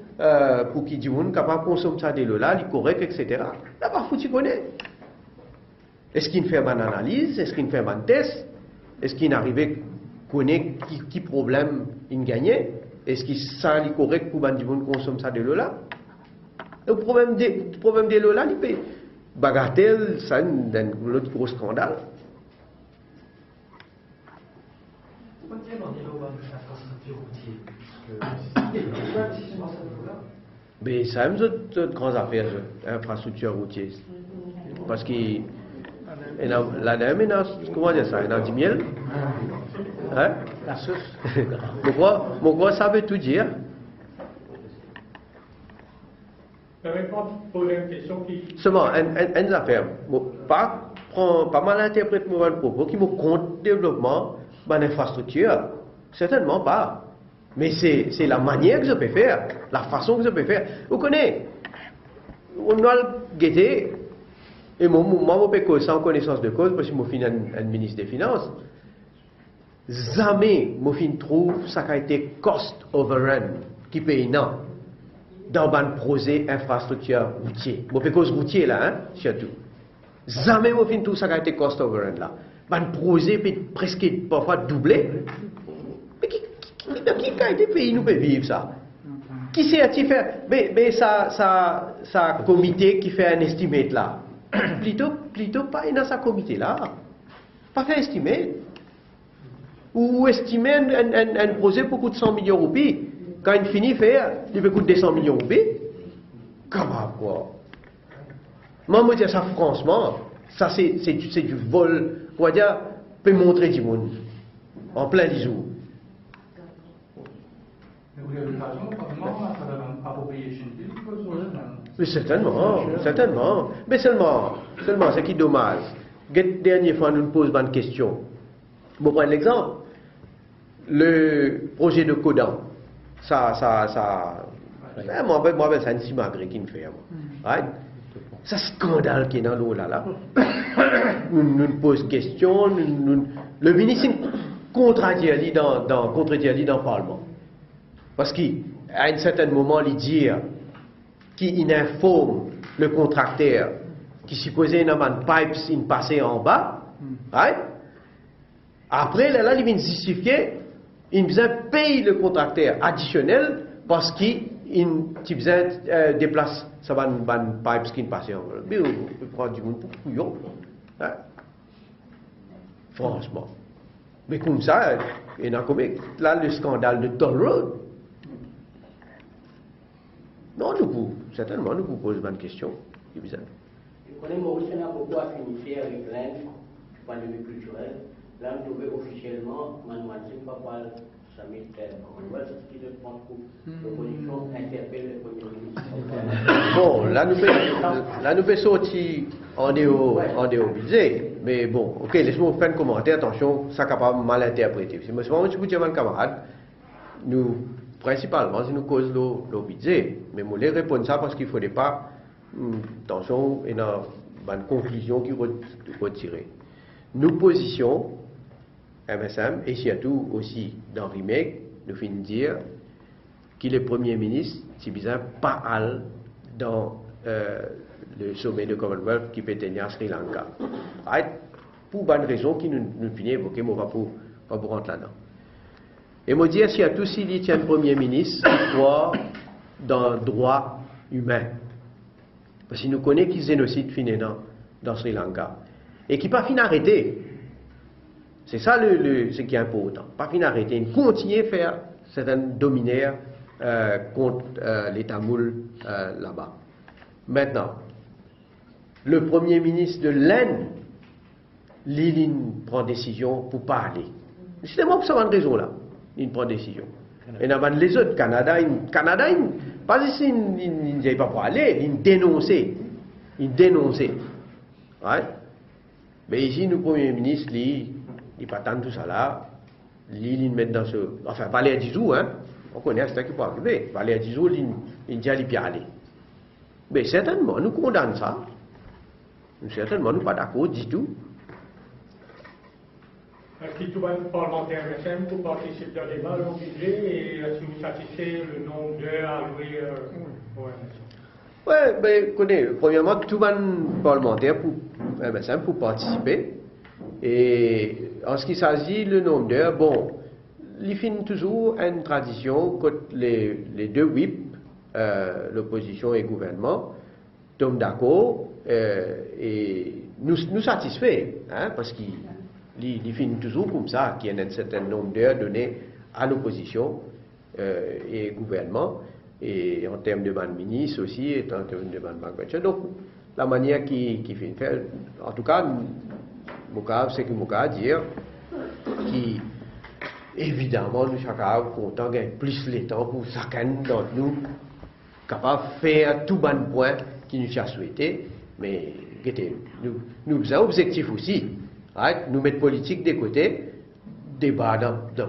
pour qu'il y ait du monde capable de consommer ça dès là, il est correct, etc. Là, pas foutu connaît. Est-ce qu'il fait une analyse? Est-ce qu'il fait un test? Est-ce qu'il arrive à connaître qui problème il gagne? Est-ce qu'il sent correct pour que du monde consomme ça de là? Le problème de là, il peut bagatelle, ça un autre gros scandale. Mais ça aime d'autres grandes affaires, infrastructures routières. Parce que la dame, comment dire ça, il a du miel. Hein? La sauce. Pourquoi ça veut tout dire? Permettez-moi de poser une question qui... Seulement, une affaire, pas mal interpréter mon propos qui me compte développement de l'infrastructure. Certainement pas. Mais c'est la manière que je peux faire, la façon que je peux faire. Vous connaissez, on doit le guetter, et moi, je peux sans connaissance de cause, parce que je suis un ministre des Finances. Jamais je trouve ça qui a été cost overrun, qui paye non, dans un projet infrastructure routier. Je peux cause routier là, hein, surtout. Jamais je trouve ça qui a été cost overrun là. Un projet peut presque parfois doublé. Mais qui a été payé nous peut vivre ça? Qui c'est qui fait? Mais ça comité qui fait un estimate là. Plutôt pas dans sa comité là. Pas fait estimate. Ou estimer un projet pour coûter 100 millions de roupies. Quand il finit faire, il peut coûter 200 millions de roupies. Comment quoi? Moi, je dis ça franchement, ça c'est du vol. On va dire, peut montrer du monde. En plein des jours. Mais vous avez l'occasion, probablement, à travers un appropriation bill, Mais certainement. Mais seulement, c'est qui est dommage. Dernière fois, nous nous posons une question. Bon, prendre l'exemple. Le projet de Codan, moi, c'est un simagré qui me fait. Right? C'est un scandale qui est dans l'eau là. Nous nous posons question, le ministre contredit dans le Parlement. Parce qu'à un certain moment, il dit qu'il informe le contracteur qui supposait dans une pipe passer en bas. Right? Après, là, il vient justifier, il vient payer le contracteur additionnel parce qu'il vient déplacer ça va une pipe qui passe en bas. Mais on peut prendre du monde pour couillon. Franchement. Mais comme ça, il y a comme là le scandale de Toll Road. Non, certainement, nous vous posons une question. Je connais Maurice, on a beaucoup affinité avec l'Inde, du point de vue culturel. Là, on trouvait officiellement, Manuel Papa, Samit Commonwealth, ce qui je pense que l'opposition interpelle le Premier ministre. Bon, là nous faisons sortir en dehors budget. Mais bon, ok, laisse-moi faire un commentaire, attention, ça capable mal interpréter. Si je vous dis à mon camarade, nous, principalement, c'est nous cause le budget. Mais je voulais répondre ça parce qu'il ne faudrait pas, attention, il y a une conclusion qui retirer. Nous positions, MSM, et surtout aussi dans RIMEC, nous finissons de dire qu'il est Premier ministre, c'est bizarre, pas al dans le sommet de Commonwealth qui peut tenir à Sri Lanka. Pour bonne raison qui nous finit évoquer, mais on va pas pour rentrer là-dedans. Et me dire surtout s'il y a un Premier ministre qui croit dans le droit humain. Parce qu'il nous connaît qu'il génocide fini dans Sri Lanka. Et qui pas fin arrêter. C'est ça ce qui est important. Pas fin arrêter. Il continue à faire certains dominaires contre les Tamouls là-bas. Maintenant, le Premier ministre de l'Inde, il prend décision pour pas aller. C'est moi pour ça une raison là. Il prend décision. Et dans les autres, Canada, pas ici, il ne pas pour aller, il dénonçait. Ouais. Mais ici, le Premier ministre, il pas tant tout ça là. Il met dans ce. Enfin, pas les 10 jours, hein. On connaît ce qui peut arriver. Pas les 10 jours, il dit qu'il peut aller. Mais certainement, nous condamnons ça. Certainement, nous ne sommes pas d'accord du tout. Est-ce que tout le parlementaire MSM pour participer au débat au budget et est-ce que vous satisfait le nombre d'heures allouées au MSM? Oui, ben, écoutez, premièrement, tout le monde parlementaire pour MSM pour participer. Et en ce qui s'agit le nombre d'heures, bon, il finit toujours une tradition que les deux whips, l'opposition et le gouvernement, tombent d'accord et nous satisfait, hein, parce qu'il finit toujours comme ça, qu'il y a un certain nombre d'heures données à l'opposition et au gouvernement. et en termes de ban ministre aussi, et en termes de ban banque. Donc, la manière qui fait une faire, en tout cas, c'est que je dire qu'évidemment, nous sommes contents de plus de temps pour chacun d'entre nous capable de faire tout bon point qui nous a souhaité, mais nous avons un objectif aussi, right? Nous mettre politique de côté, débat dans le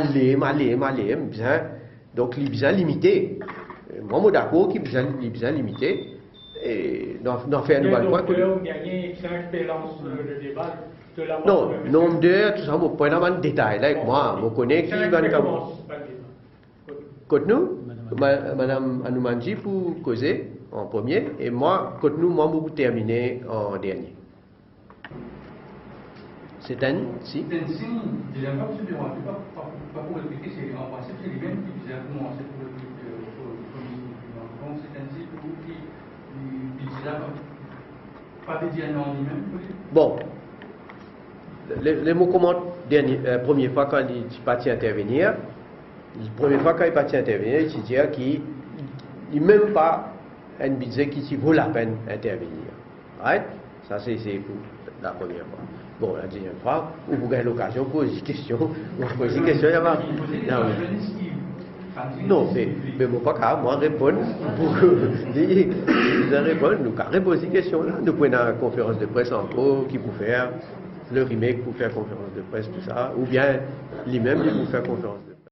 aller, donc il est bien limité. Moi, je suis d'accord qu'il est bien limité. Et d'en faire une bonne point. Non, nombre d'heures, tout ça, je ne peux pas de détails. Là, moi, je connais qui va côté nous, Madame Anoumanji pour causer en premier, et moi, côté nous, moi, je vais terminer en dernier. C'est un si? C'est un signe, je n'aime pas pour répéter, c'est en principe, c'est les mêmes qui ont commencé pour le donc c'est un signe qui pas de dire non lui-même. Bon, les mots commentent première fois quand il est parti intervenir, il dit qu'il n'est même pas un budget qui vaut la peine d'intervenir. Right? Ça, c'est pour la première fois. Bon, la deuxième fois, vous avez l'occasion de poser des questions. Vous posez des questions, il y a pas. Non, mais mon pas moi répondre pour répondre, nous répondre ces questions-là. Nous prenons la conférence de presse en cours qui pour faire le remake pour faire conférence de presse, tout ça, ou bien lui-même pour faire conférence de presse.